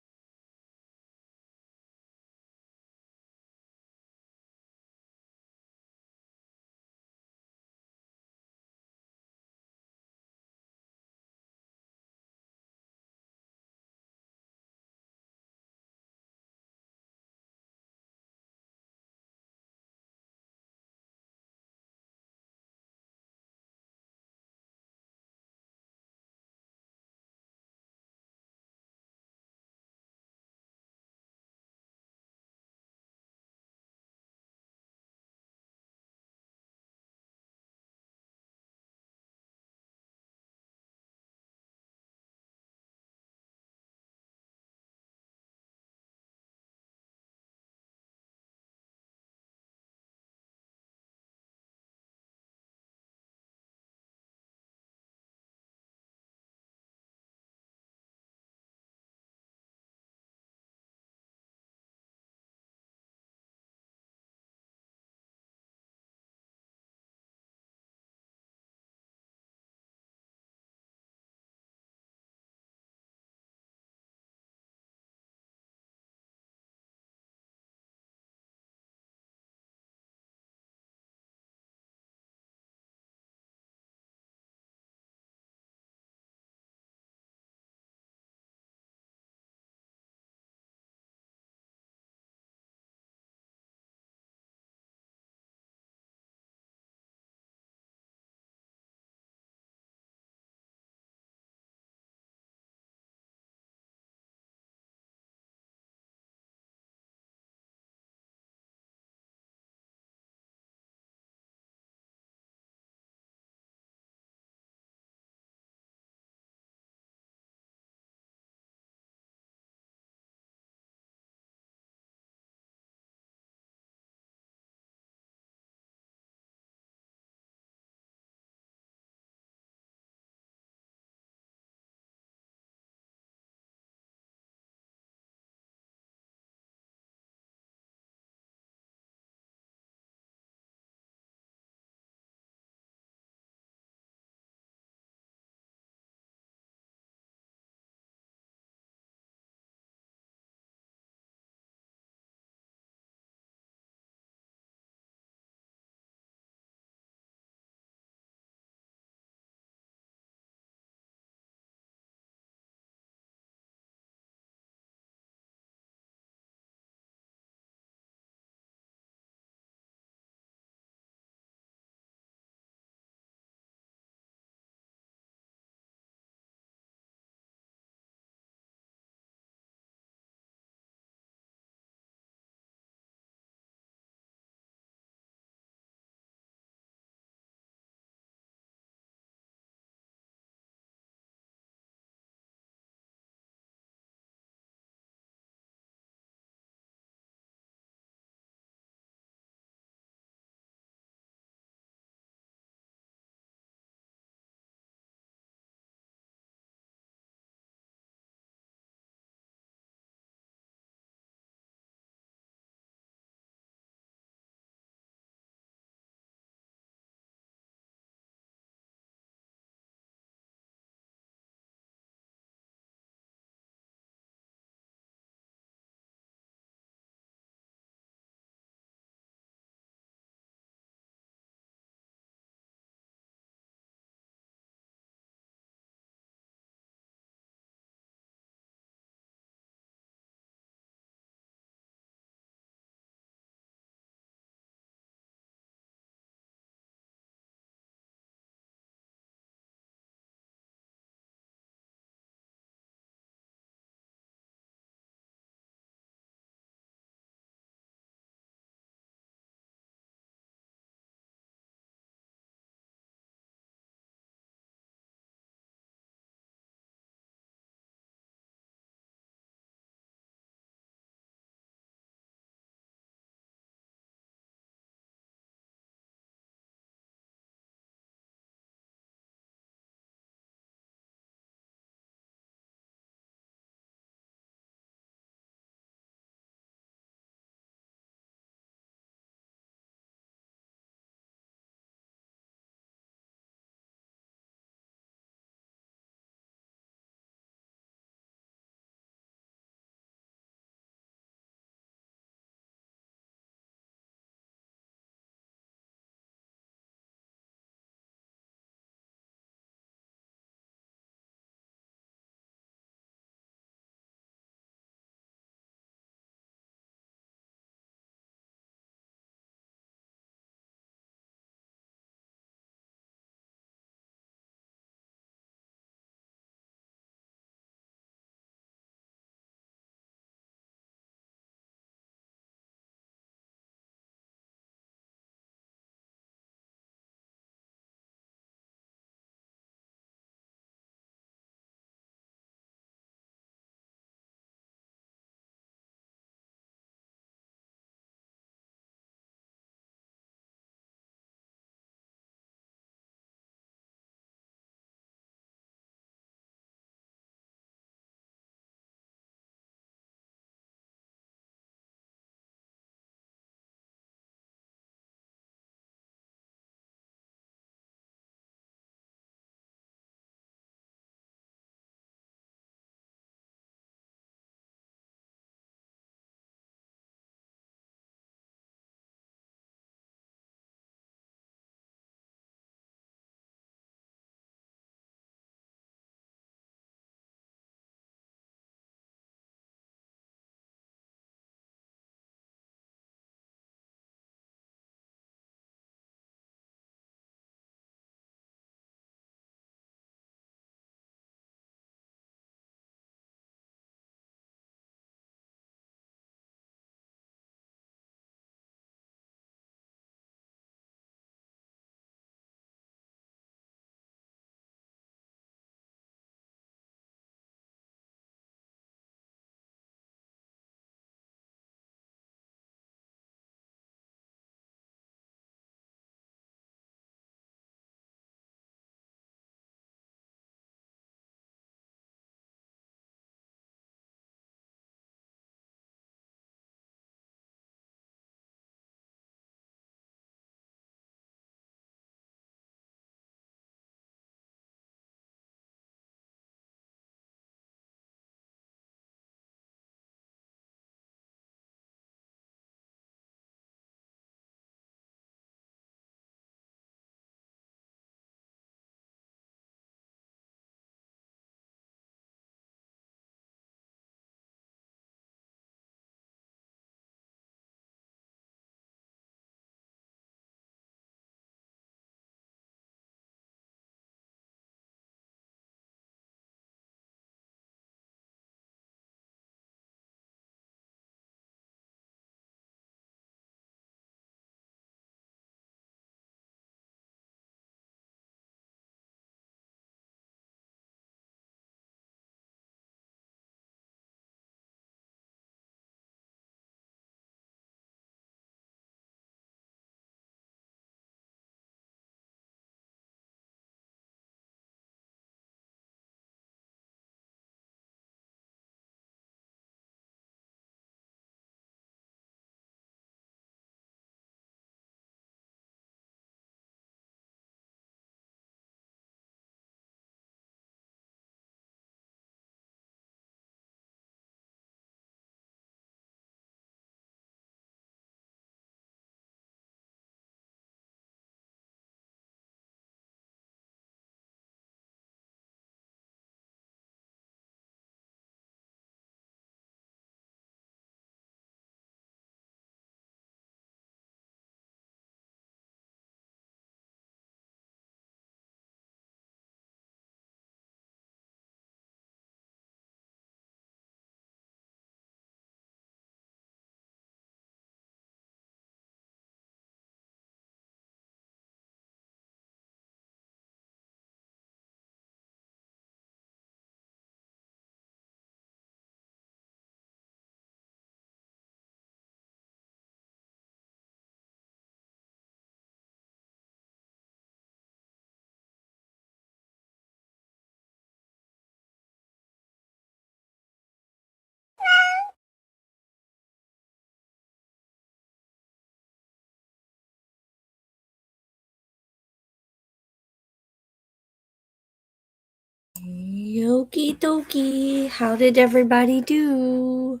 Okie dokie. How did everybody do?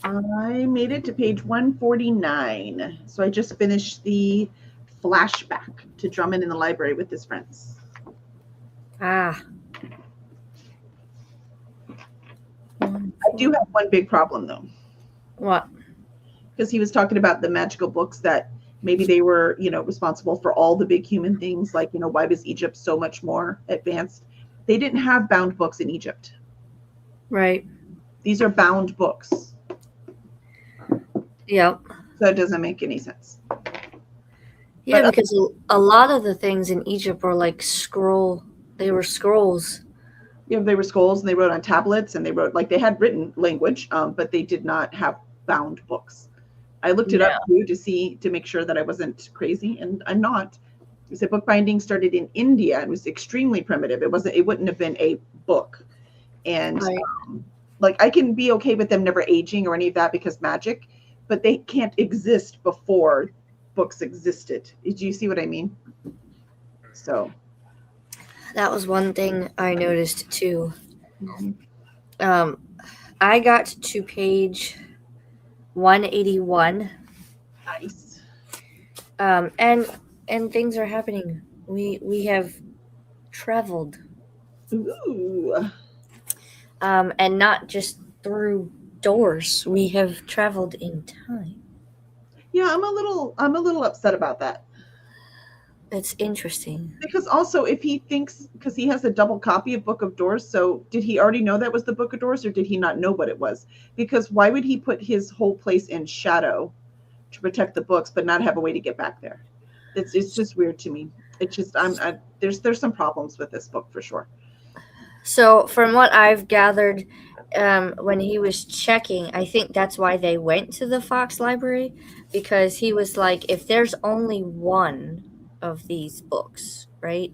I made it to page 149. So I just finished the flashback to Drummond in the library with his friends. Ah. I do have one big problem though. What? Because he was talking about the magical books that maybe they were, responsible for all the big human things. Like, why was Egypt so much more advanced? They didn't have bound books in Egypt. Right. These are bound books. Yep. So it doesn't make any sense. Yeah, but because a lot of the things in Egypt were like they were scrolls. They were scrolls and they wrote on tablets and they wrote, like they had written language, but they did not have bound books. I looked it up too to make sure that I wasn't crazy, and I'm not. It said bookbinding started in India and was extremely primitive. It wouldn't have been a book. And right. I can be okay with them never aging or any of that because magic, but they can't exist before books existed. Do you see what I mean? So that was one thing I noticed too. Mm-hmm. I got to page 181. Nice. And things are happening. We have traveled. Ooh. And not just through doors. We have traveled in time. Yeah, I'm a little upset about that. It's interesting. Because also, if he thinks, because he has a double copy of Book of Doors, so did he already know that was the Book of Doors, or did he not know what it was? Because why would he put his whole place in shadow to protect the books, but not have a way to get back there? It's just weird to me. It's just there's some problems with this book for sure. So from what I've gathered, when he was checking, I think that's why they went to the Fox Library, because he was like, if there's only one of these books, right?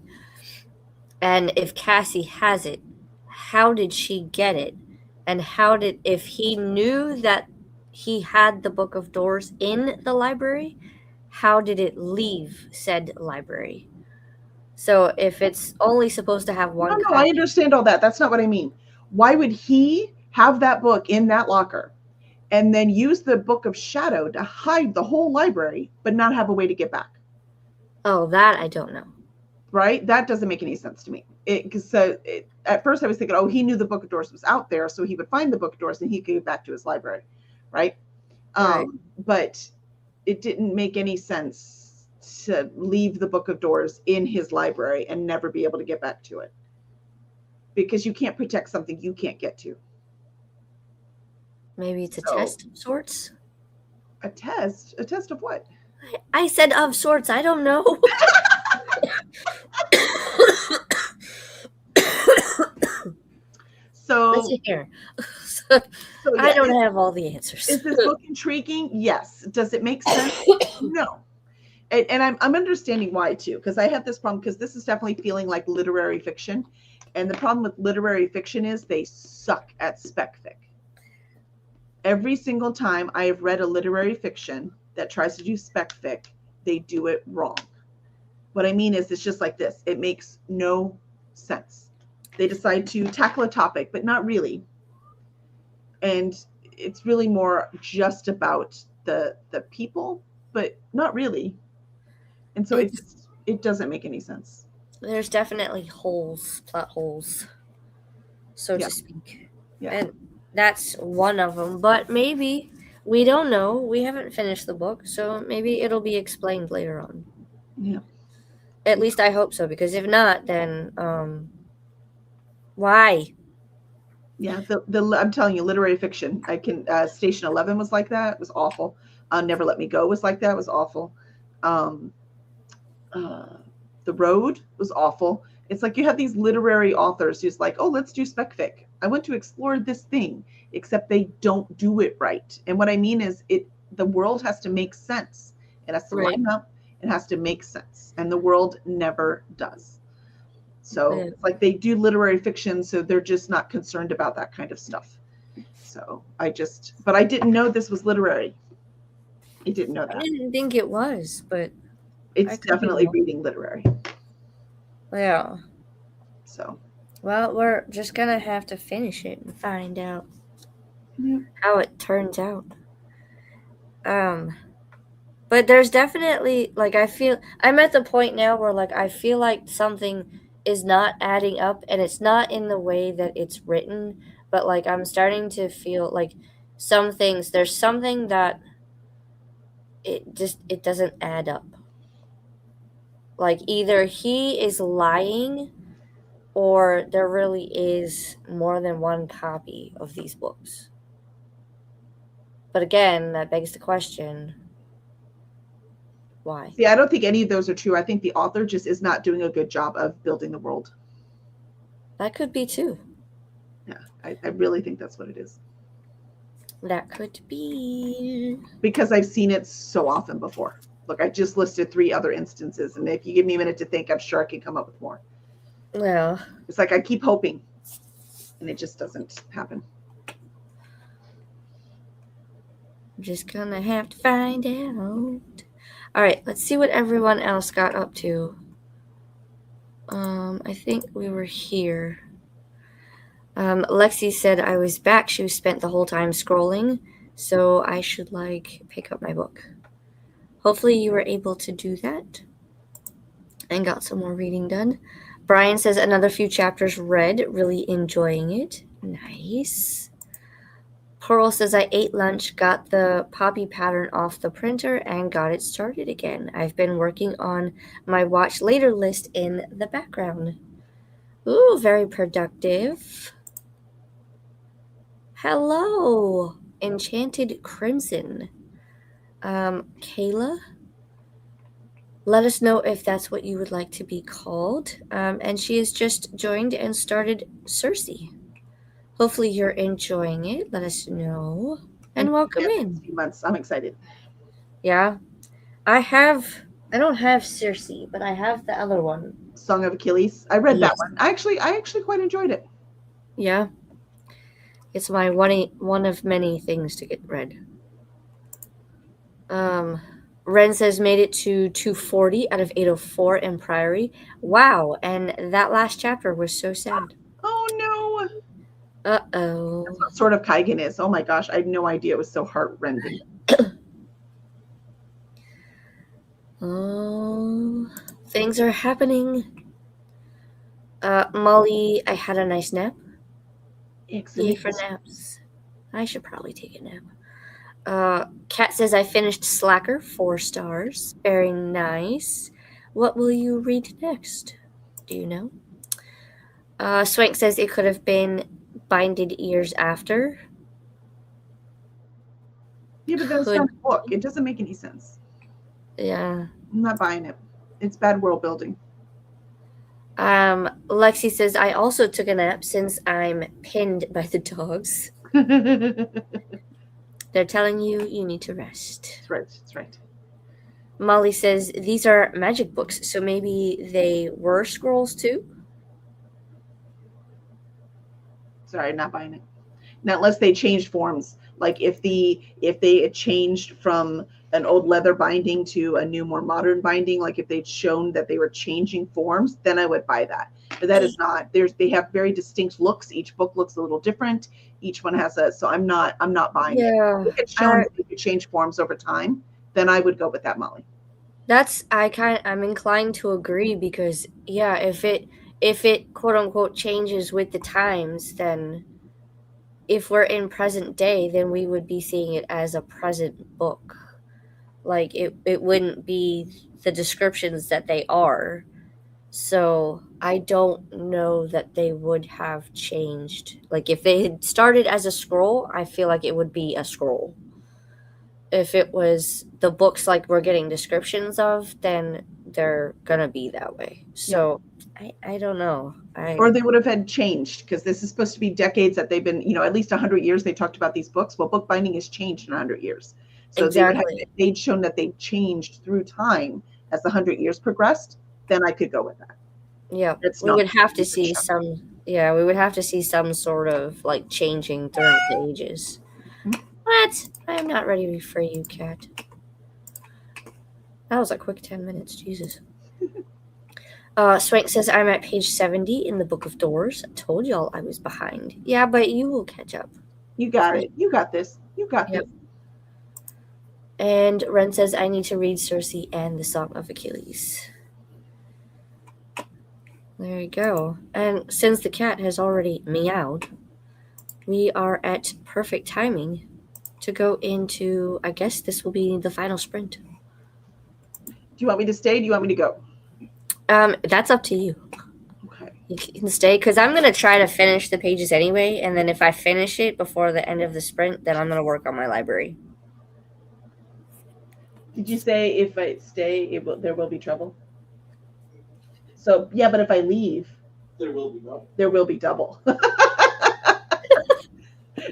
And if Cassie has it, how did she get it? And if he knew that he had the Book of Doors in the library, how did it leave said library? So if it's only supposed to have one No, I understand all that. That's not what I mean. Why would he have that book in that locker and then use the Book of Shadow to hide the whole library, but not have a way to get back? Oh, that I don't know. Right? That doesn't make any sense to me. At first I was thinking, oh, he knew the Book of Doors was out there, so he would find the Book of Doors and he could get back to his library, right? Right. But it didn't make any sense to leave the Book of Doors in his library and never be able to get back to it, because you can't protect something you can't get to. Maybe it's a test of sorts. A test? A test of what? I said of sorts. I don't know. So listen here. So yeah, I don't have all the answers. Is this book intriguing? Yes. Does it make sense? No. And I'm understanding why too, because I have this problem, because this is definitely feeling like literary fiction. And the problem with literary fiction is they suck at spec fic. Every single time I have read a literary fiction that tries to do spec fic, they do it wrong. What I mean is, it's just like this. It makes no sense. They decide to tackle a topic, but not really. And it's really more just about the people, but not really. And so it doesn't make any sense. There's definitely plot holes, so to speak. Yeah. And that's one of them. But maybe, we don't know. We haven't finished the book, so maybe it'll be explained later on. Yeah. At least I hope so, because if not, then why? Yeah, I'm telling you, literary fiction. I can. Station 11 was like that. It was awful. Never Let Me Go was like that. It was awful. The Road was awful. It's like you have these literary authors who's like, oh, let's do spec fic. I want to explore this thing, except they don't do it right. And what I mean is, the world has to make sense. It has to line up. It has to make sense, and the world never does. So it's like they do literary fiction, so they're just not concerned about that kind of stuff. So but I didn't know this was literary. I didn't know that. I didn't think it was, but it's definitely reading literary. Yeah. So, well, we're just gonna have to finish it and find out yeah. how it turns out. But there's definitely, like, I feel I'm at the point now where, like, I feel like something is not adding up, and it's not in the way that it's written, but, like, I'm starting to feel like there's something that it doesn't add up. Like, either he is lying or there really is more than one copy of these books. But again, that begs the question, why? See, I don't think any of those are true. I think the author just is not doing a good job of building the world. That could be too. Yeah, I really think that's what it is. That could be. Because I've seen it so often before. Look, I just listed 3 other instances, and if you give me a minute to think, I'm sure I can come up with more. Well, it's like I keep hoping, and it just doesn't happen. I'm just gonna have to find out. All right, let's see what everyone else got up to. I think we were here. Lexi said I was back. She was spent the whole time scrolling, so I should pick up my book. Hopefully you were able to do that and got some more reading done. Brian says another few chapters read, really enjoying it. Nice. Pearl says I ate lunch, got the poppy pattern off the printer, and got it started again. I've been working on my watch later list in the background. Ooh, very productive. Hello, Enchanted Crimson. Kayla, let us know if that's what you would like to be called. And she has just joined and started Cersei. Hopefully you're enjoying it. Let us know. And welcome in. Few months. I'm excited. Yeah. I don't have Cersei, but I have the other one. Song of Achilles. I read that Yes. one. I actually quite enjoyed it. Yeah. It's my one of many things to get read. Ren says made it to 240 out of 804 in Priory. Wow, and that last chapter was so sad. Oh no. Uh-oh. That's what Sword of Kaigen is. Oh my gosh, I had no idea it was so heartrending. Oh, things are happening. Molly, I had a nice nap. Yay for naps. I should probably take a nap. Kat says I finished Slacker, 4 stars. Very nice. What will you read next? Do you know? Swank says it could have been Binded Ears After. Yeah, but that's not a book. It doesn't make any sense. Yeah. I'm not buying it. It's bad world building. Lexi says I also took a nap since I'm pinned by the dogs. They're telling you need to rest. That's right. That's right. Molly says these are magic books, so maybe they were scrolls too? Sorry, not buying it. Not unless they changed forms. Like if they had changed from an old leather binding to a new, more modern binding, like if they'd shown that they were changing forms, then I would buy that. But that is not. They have very distinct looks. Each book looks a little different. Each one has so I'm not buying it. If it's shown that they could change forms over time, then I would go with that, Molly. I'm inclined to agree because if it quote unquote changes with the times, then if we're in present day, then we would be seeing it as a present book. Like it wouldn't be the descriptions that they are. So I don't know that they would have changed. Like if they had started as a scroll, I feel like it would be a scroll. If it was the books like we're getting descriptions of, then they're gonna be that way. So I don't know. Or they would have had changed because this is supposed to be decades that they've been, at least 100 years they talked about these books. Well, book binding has changed in 100 years. So exactly. they'd shown that they changed through time as the 100 years progressed, then I could go with that. Yeah, we would have to see some sort of like changing throughout the ages. Mm-hmm. What? I'm not ready for you, Kat. That was a quick 10 minutes, Jesus. Swank says, I'm at page 70 in the Book of Doors. I told y'all I was behind. Yeah, but you will catch up. You got it. You got this. You got Yep. this. And Ren says, I need to read Circe and the Song of Achilles. There you go. And since the cat has already meowed, we are at perfect timing to go into, I guess this will be the final sprint. Do you want me to stay? Do you want me to go? That's up to you. Okay. You can stay, because I'm going to try to finish the pages anyway, and then if I finish it before the end of the sprint, then I'm going to work on my library. Did you say if I stay, there will be trouble? So, yeah, but if I leave, there will be double. There will be double.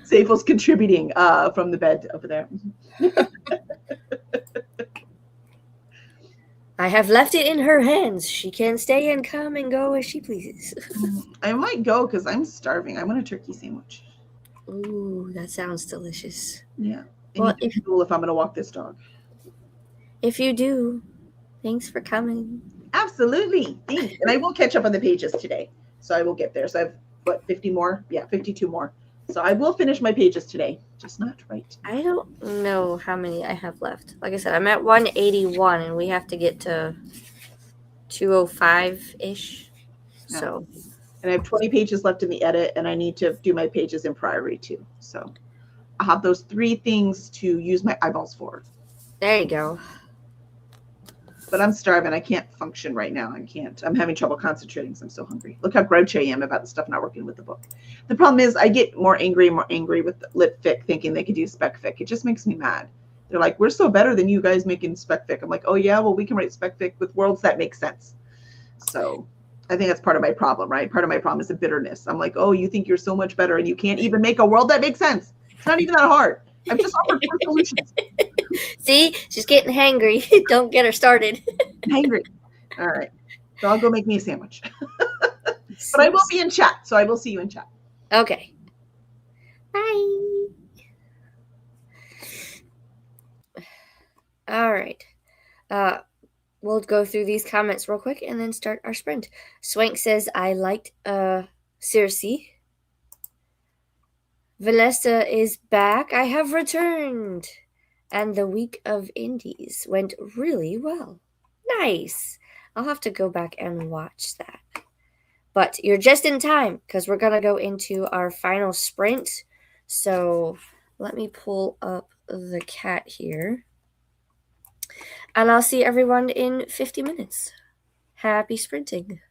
Seifel's contributing from the bed over there. I have left it in her hands. She can stay and come and go as she pleases. I might go because I'm starving. I want a turkey sandwich. Ooh, that sounds delicious. Yeah. And Well, you can Google if I'm going to walk this dog. If you do, thanks for coming. Absolutely. Thanks. And I will catch up on the pages today. So I will get there. So I have, what, 50 more? Yeah, 52 more. So I will finish my pages today, just not right now. I don't know how many I have left. Like I said, I'm at 181, and we have to get to 205-ish. Yeah. So. And I have 20 pages left in the edit, and I need to do my pages in Priory too. So I'll have those 3 things to use my eyeballs for. There you go. But I'm starving. I can't function right now. I can't. I'm having trouble concentrating because I'm so hungry. Look how grouchy I am about the stuff not working with the book. The problem is I get more angry with Lit Fic thinking they could do spec fic. It just makes me mad. They're like, we're so better than you guys making spec fic. I'm like, oh yeah, well we can write spec fic with worlds that make sense. So I think that's part of my problem, right? Part of my problem is the bitterness. I'm like, oh, you think you're so much better and you can't even make a world that makes sense. It's not even that hard. I've just offered 4 solutions. See, she's getting hangry. Don't get her started. I'm hangry. All right. So I'll go make me a sandwich. But I will be in chat. So I will see you in chat. Okay. Bye. All right. We'll go through these comments real quick and then start our sprint. Swank says, I liked Circe. Vanessa is back. I have returned. And the week of indies went really well. Nice. I'll have to go back and watch that. But you're just in time because we're going to go into our final sprint. So let me pull up the cat here. And I'll see everyone in 50 minutes. Happy sprinting.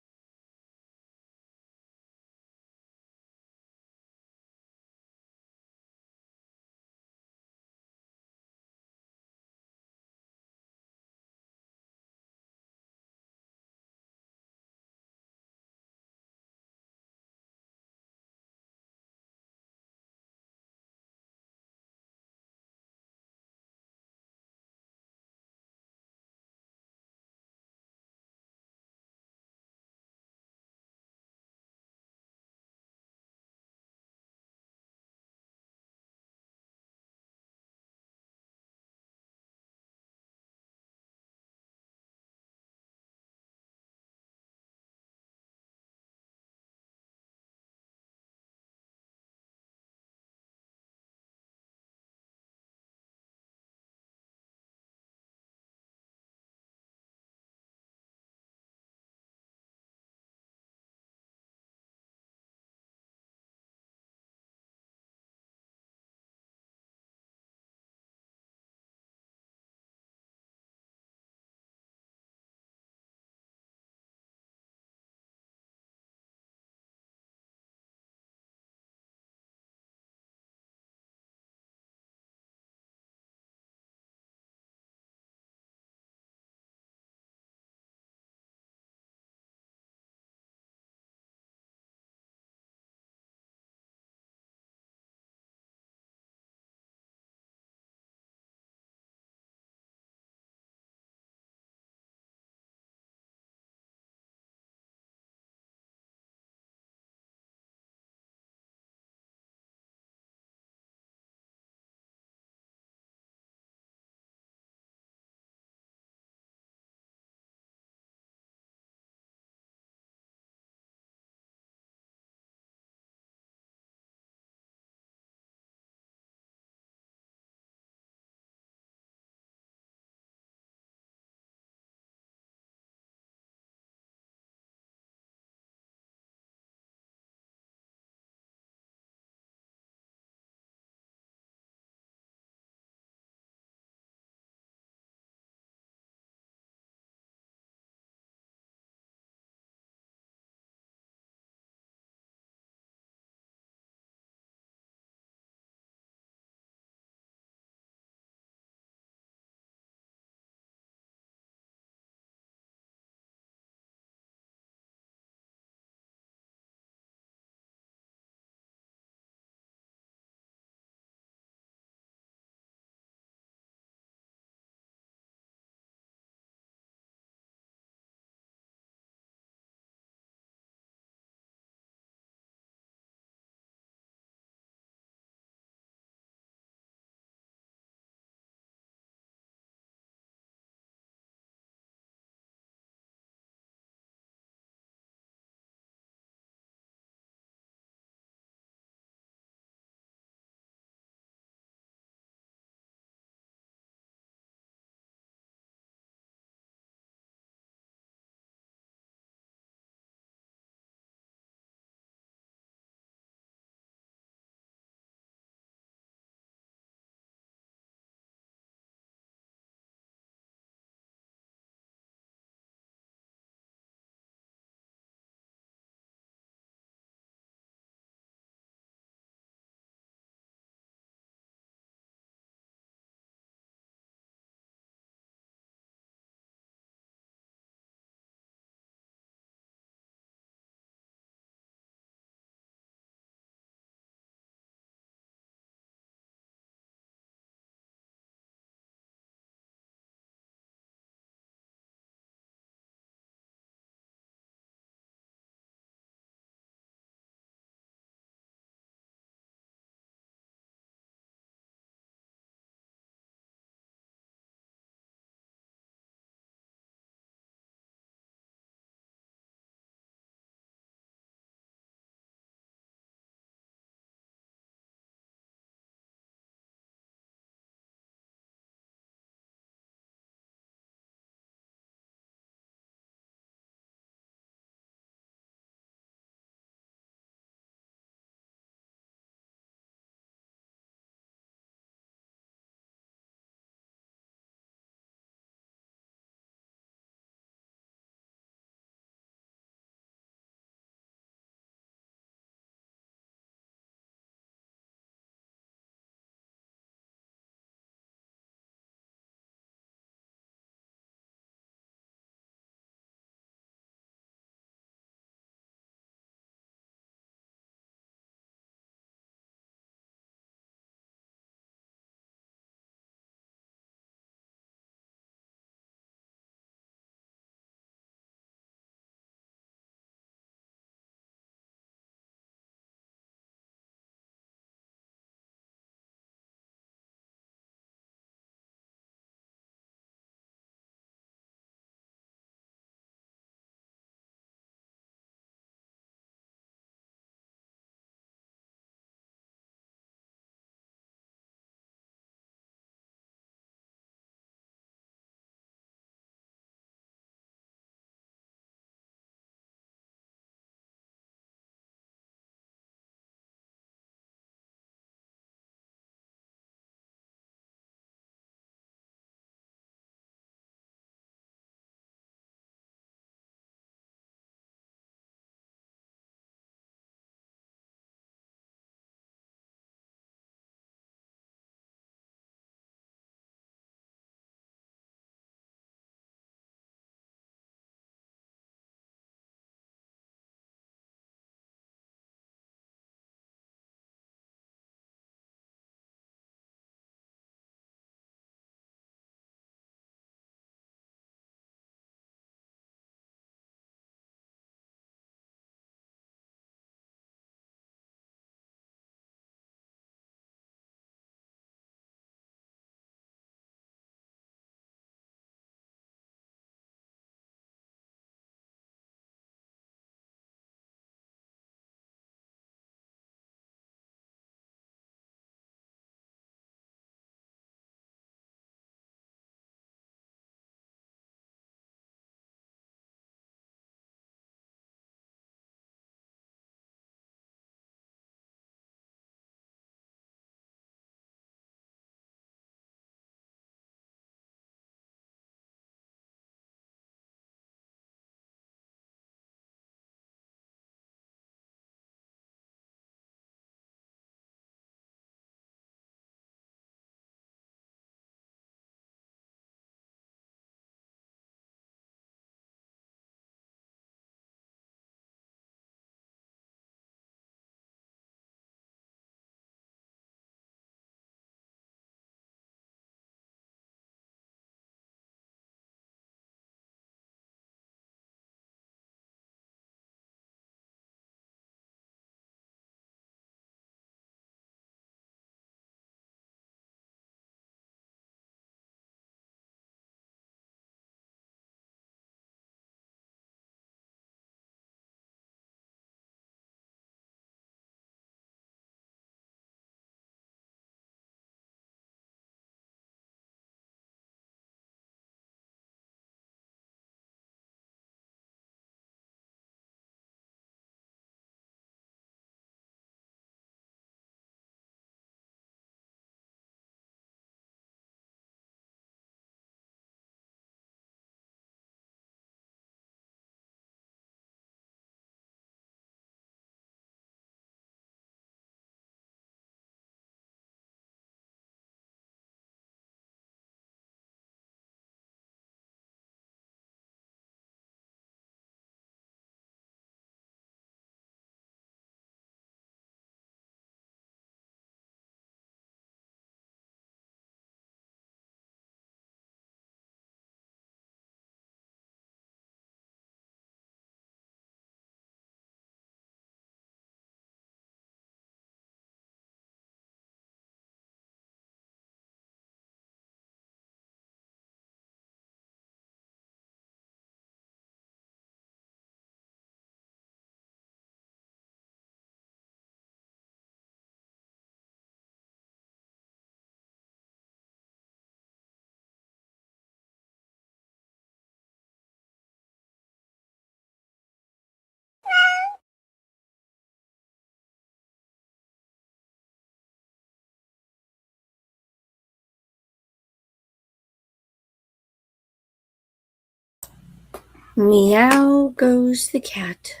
Meow goes the cat.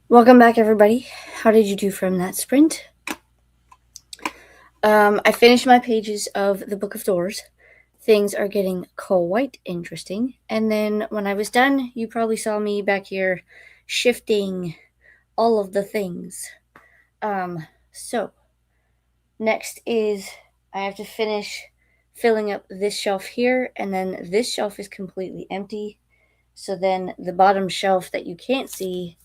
Welcome back, everybody. How did you do from that sprint? I finished my pages of the Book of Doors. Things are getting quite interesting. And then when I was done, you probably saw me back here shifting all of the things. So next is I have to finish filling up this shelf here, and then this shelf is completely empty. So then the bottom shelf that you can't see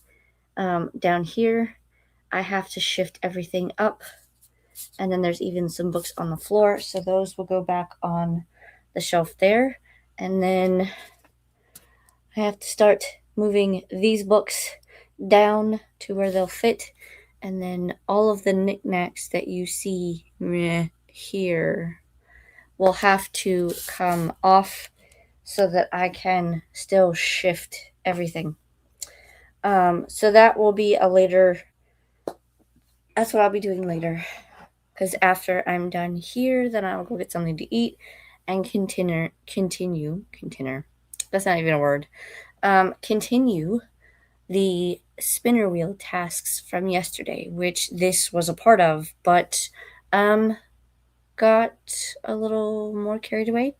down here, I have to shift everything up. And then there's even some books on the floor, so those will go back on the shelf there. And then I have to start moving these books down to where they'll fit. And then all of the knickknacks that you see here will have to come off so that I can still shift everything. So that will be a later, that's what I'll be doing later. Because after I'm done here, then I'll go get something to eat and continue. That's not even a word. Continue the spinner wheel tasks from yesterday, which this was a part of, but got a little more carried away.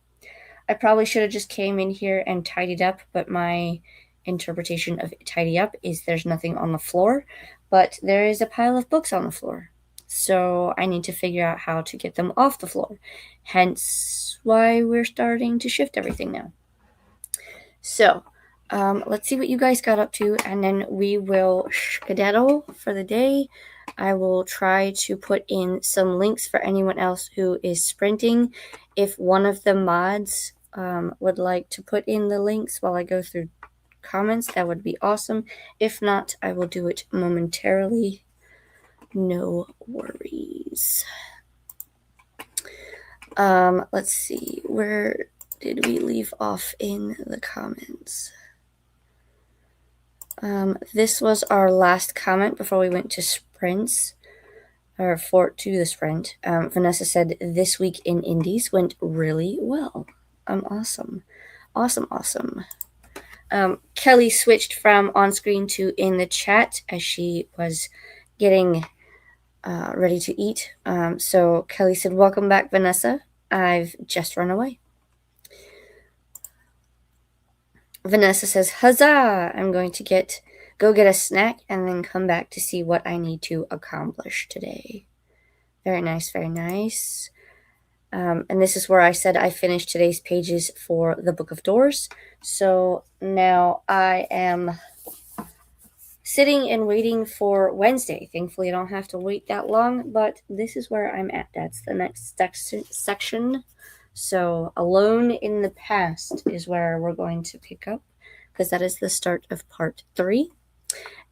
I probably should have just came in here and tidied up, but my interpretation of tidy up is there's nothing on the floor, but there is a pile of books on the floor. So I need to figure out how to get them off the floor. Hence why we're starting to shift everything now. So let's see what you guys got up to, and then we will skedaddle for the day. I will try to put in some links for anyone else who is sprinting. If one of the mods would like to put in the links while I go through comments, that would be awesome. If not, I will do it momentarily. No worries. Let's see. Where did we leave off in the comments? This was our last comment before we went to sprints, or to the sprint. Vanessa said, this week in Indies went really well. Awesome. Kelly switched from on screen to in the chat as she was getting ready to eat. So Kelly said, welcome back, Vanessa. I've just run away. Vanessa says, huzzah! I'm going to go get a snack and then come back to see what I need to accomplish today. Very nice, very nice. And this is where I said I finished today's pages for the Book of Doors. So now I am sitting and waiting for Wednesday. Thankfully, I don't have to wait that long, but this is where I'm at. That's the next section. So Alone in the Past is where we're going to pick up, because that is the start of part 3.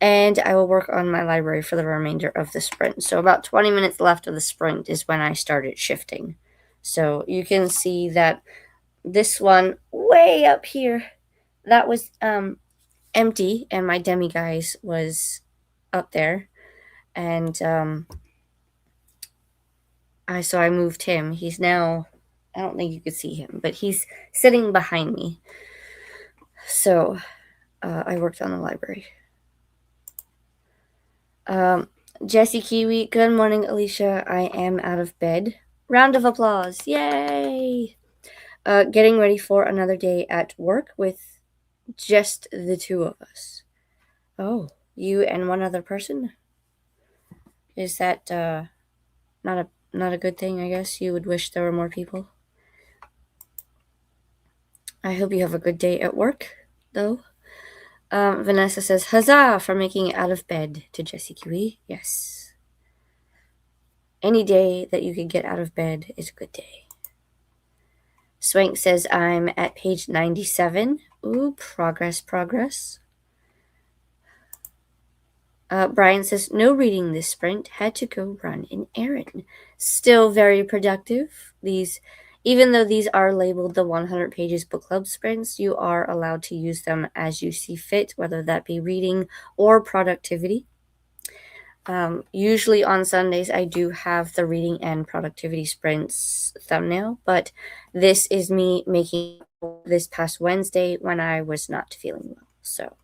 And I will work on my library for the remainder of the sprint. So about 20 minutes left of the sprint is when I started shifting. So you can see that this one way up here, that was empty, and my Demiguise was up there. And so I moved him. He's now, I don't think you could see him, but he's sitting behind me. So I worked on the library. Jessie Kiwi, good morning, Alicia. I am out of bed. Round of applause. Yay! Getting ready for another day at work with just the two of us. Oh, you and one other person? Is that not a good thing, I guess? You would wish there were more people? I hope you have a good day at work, though. Vanessa says, huzzah for making it out of bed, to Jessie Kiwi. Yes. Any day that you can get out of bed is a good day. Swank says, I'm at page 97. Ooh, progress. Brian says, no reading this sprint. Had to go run an errand. Still very productive. Even though these are labeled the 100 pages book club sprints, you are allowed to use them as you see fit, whether that be reading or productivity. Usually on Sundays, I do have the reading and productivity sprints thumbnail, but this is me making this past Wednesday when I was not feeling well. So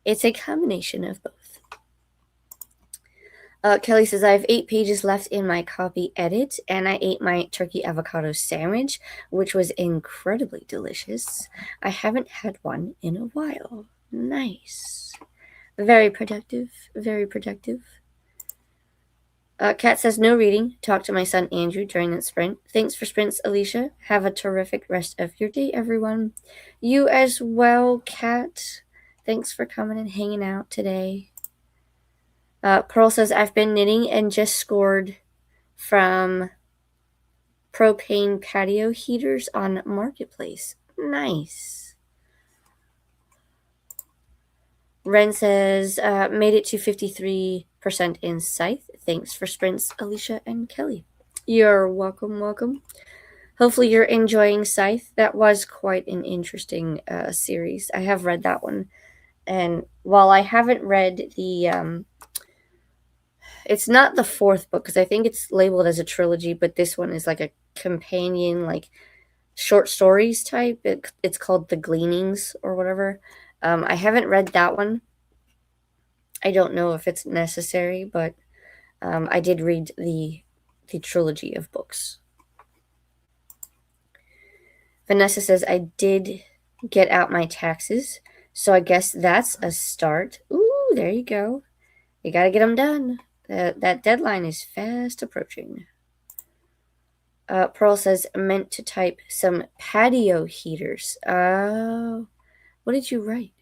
it's a combination of both. Kelly says, I have 8 pages left in my copy edit, and I ate my turkey avocado sandwich, which was incredibly delicious. I haven't had one in a while. Nice. Very productive. Very productive. Kat says, no reading. Talk to my son Andrew during that sprint. Thanks for sprints, Alicia. Have a terrific rest of your day, everyone. You as well, Kat. Thanks for coming and hanging out today. Pearl says, I've been knitting and just scored from propane patio heaters on Marketplace. Nice. Ren says, made it to 53% in Scythe. Thanks for sprints, Alicia and Kelly. You're welcome, welcome. Hopefully you're enjoying Scythe. That was quite an interesting series. I have read that one. And while I haven't read the... it's not the 4th book, because I think it's labeled as a trilogy, but this one is like a companion, like short stories type. It's called The Gleanings or whatever. I haven't read that one. I don't know if it's necessary, but I did read the trilogy of books. Vanessa says, I did get out my taxes, so I guess that's a start. Ooh, there you go. You got to get them done. That deadline is fast approaching. Pearl says, meant to type some patio heaters. What did you write?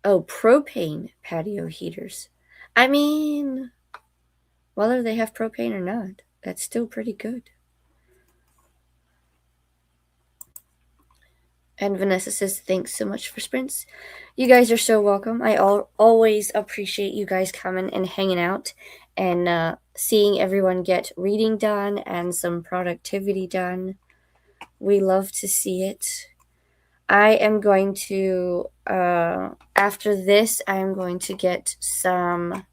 Oh, propane patio heaters. I mean, whether they have propane or not, that's still pretty good. And Vanessa says, thanks so much for sprints. You guys are so welcome. I always appreciate you guys coming and hanging out and seeing everyone get reading done and some productivity done. We love to see it. I am going to, after this, I am going to get some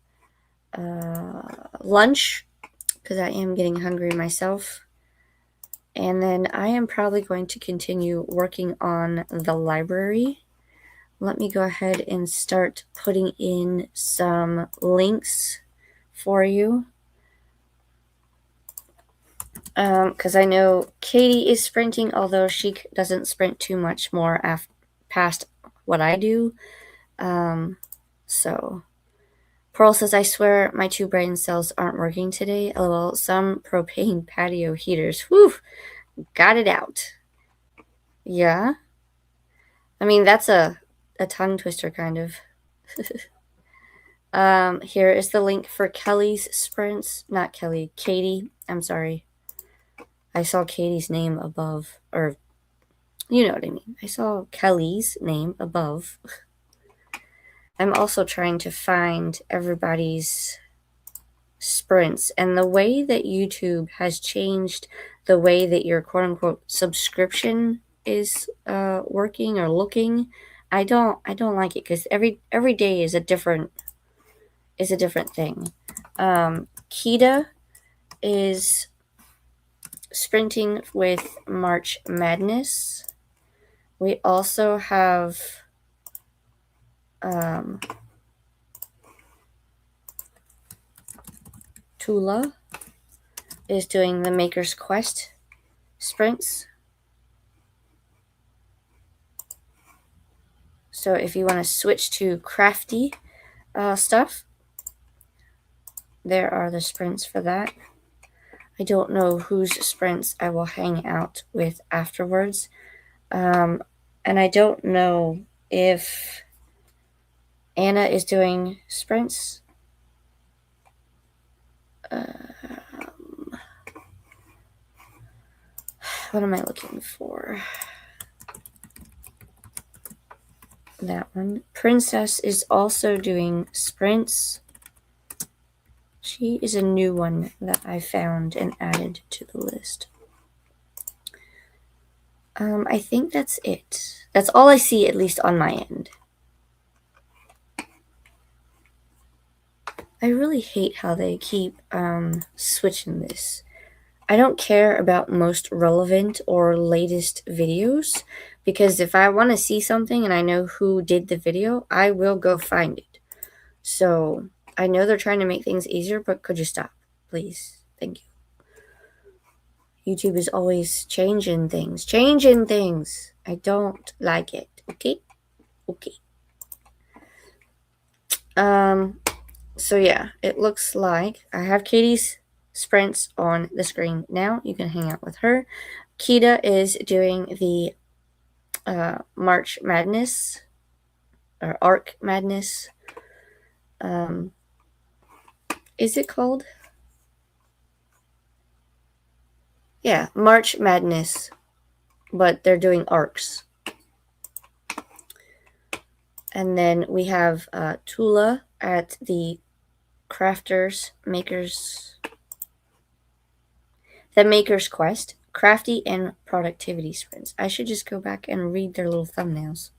lunch because I am getting hungry myself. And then I am probably going to continue working on the library. Let me go ahead and start putting in some links for you. Because I know Katie is sprinting, although she doesn't sprint too much more past what I do. So Pearl says, I swear my 2 brain cells aren't working today. LOL, some propane patio heaters. Whew, got it out. Yeah. I mean, that's a tongue twister, kind of. Here is the link for Kelly's sprints. Not Kelly, Katie. I'm sorry. I saw Katie's name above, or you know what I mean. I saw Kelly's name above. I'm also trying to find everybody's sprints, and the way that YouTube has changed the way that your quote-unquote subscription is working or looking, I don't like it, because every day is a different thing. Kita is sprinting with March Madness. We also have Tula is doing the Maker's Quest sprints. So if you want to switch to crafty stuff, there are the sprints for that. I don't know whose sprints I will hang out with afterwards. And I don't know if Anna is doing sprints. What am I looking for? That one. Princess is also doing sprints. She is a new one that I found and added to the list. I think that's it. That's all I see, at least on my end. I really hate how they keep switching this. I don't care about most relevant or latest videos, because if I want to see something and I know who did the video, I will go find it. So I know they're trying to make things easier, but could you stop, please? Thank you. YouTube is always changing things. I don't like it. Okay? Okay. So yeah, it looks like I have Katie's sprints on the screen now. You can hang out with her. Kita is doing the March Madness or Arc Madness. Is it called? Yeah, March Madness, but they're doing arcs. And then we have Tula at the Maker's Quest, Crafty and Productivity Sprints. I should just go back and read their little thumbnails.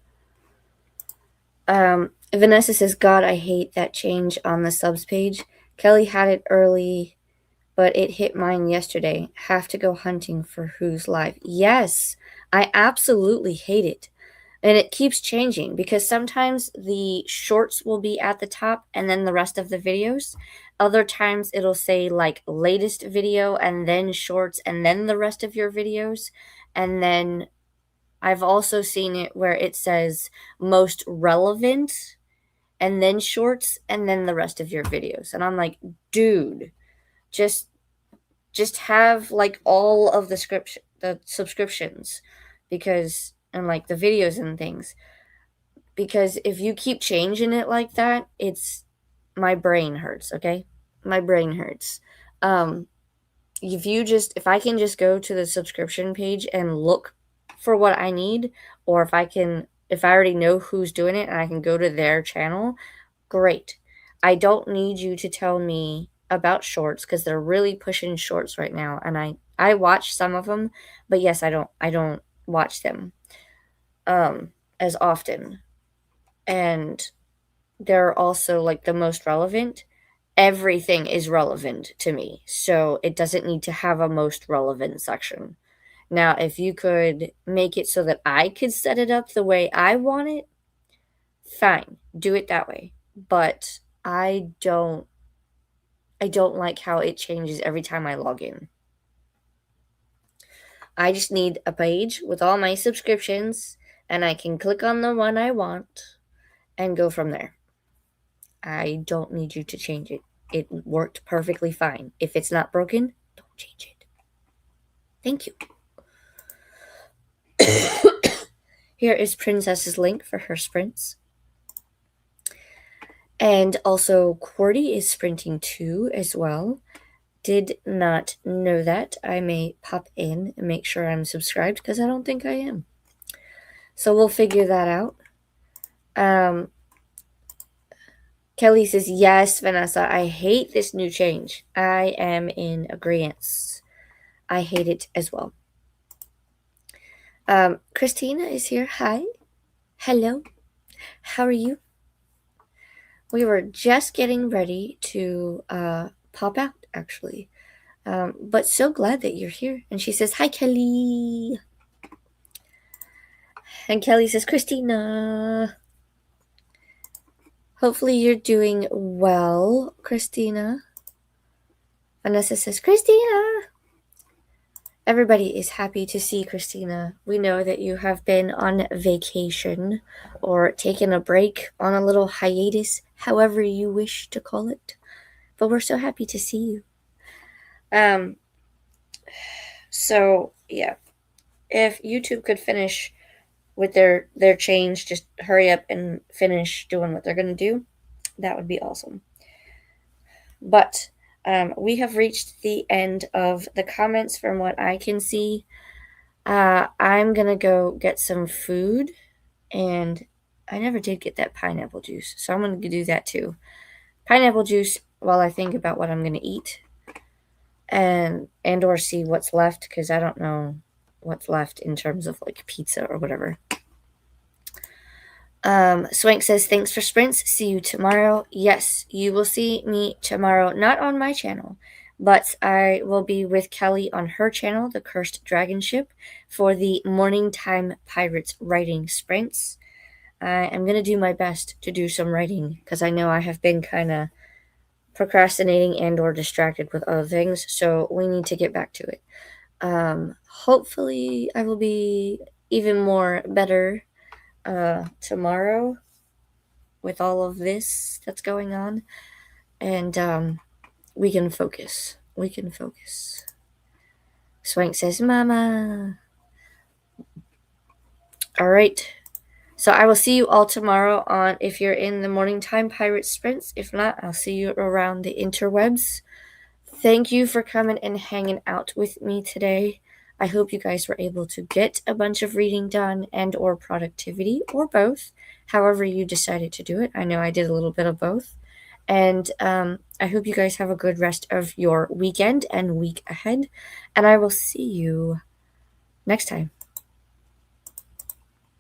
Vanessa says, God, I hate that change on the subs page. Kelly had it early, but it hit mine yesterday. Have to go hunting for who's live. Yes, I absolutely hate it. And it keeps changing because sometimes the shorts will be at the top and then the rest of the videos. Other times it'll say like latest video and then shorts and then the rest of your videos. And then I've also seen it where it says most relevant and then shorts and then the rest of your videos. And I'm like, dude, just have like all of the subscriptions, because and like the videos and things, because if you keep changing it like that, my brain hurts. Okay, my brain hurts. If I can just go to the subscription page and look for what I need, or if I already know who's doing it and I can go to their channel, great. I don't need you to tell me about shorts, because they're really pushing shorts right now, and I watch some of them, but yes, I don't watch them as often. And they're also like the most relevant. Everything is relevant to me, so it doesn't need to have a most relevant section. Now, if you could make it so that I could set it up the way I want it, fine, do it that way. But I don't like how it changes every time I log in. I just need a page with all my subscriptions, and I can click on the one I want and go from there. I don't need you to change it. It worked perfectly fine. If it's not broken, don't change it. Thank you. Here is Princess's link for her sprints. And also, Qwerty is sprinting too as well. Did not know that. I may pop in and make sure I'm subscribed, because I don't think I am. So we'll figure that out. Kelly says, yes, Vanessa, I hate this new change. I am in agreement. I hate it as well. Christina is here. Hi. Hello. How are you? We were just getting ready to pop out, actually. But so glad that you're here. And she says, hi, Kelly. And Kelly says, Christina. Hopefully you're doing well, Christina. Vanessa says, Christina. Everybody is happy to see Christina. We know that you have been on vacation or taken a break, on a little hiatus, however you wish to call it. But we're so happy to see you. So yeah, if YouTube could finish with their change, just hurry up and finish doing what they're going to do, that would be awesome. But we have reached the end of the comments from what I can see. I'm going to go get some food, and I never did get that pineapple juice, so I'm going to do that too. Pineapple juice while I think about what I'm going to eat and or see what's left, because I don't know what's left in terms of like pizza or whatever. Swank says, thanks for sprints. See you tomorrow. Yes, you will see me tomorrow. Not on my channel, But I will be with Kelly on her channel, The Cursed Dragon Ship, for the Morning Time Pirates writing sprints. I am going to do my best to do some writing because I know I have been kind of procrastinating and or distracted with other things, so we need to get back to it. Hopefully I will be even more better tomorrow with all of this that's going on, and we can focus. We can focus. Swank says, Mama. All right. So I will see you all tomorrow on, if you're in the Morning Time Pirate Sprints. If not, I'll see you around the interwebs. Thank you for coming and hanging out with me today. I hope you guys were able to get a bunch of reading done and or productivity, or both, however you decided to do it. I know I did a little bit of both. And I hope you guys have a good rest of your weekend and week ahead. And I will see you next time.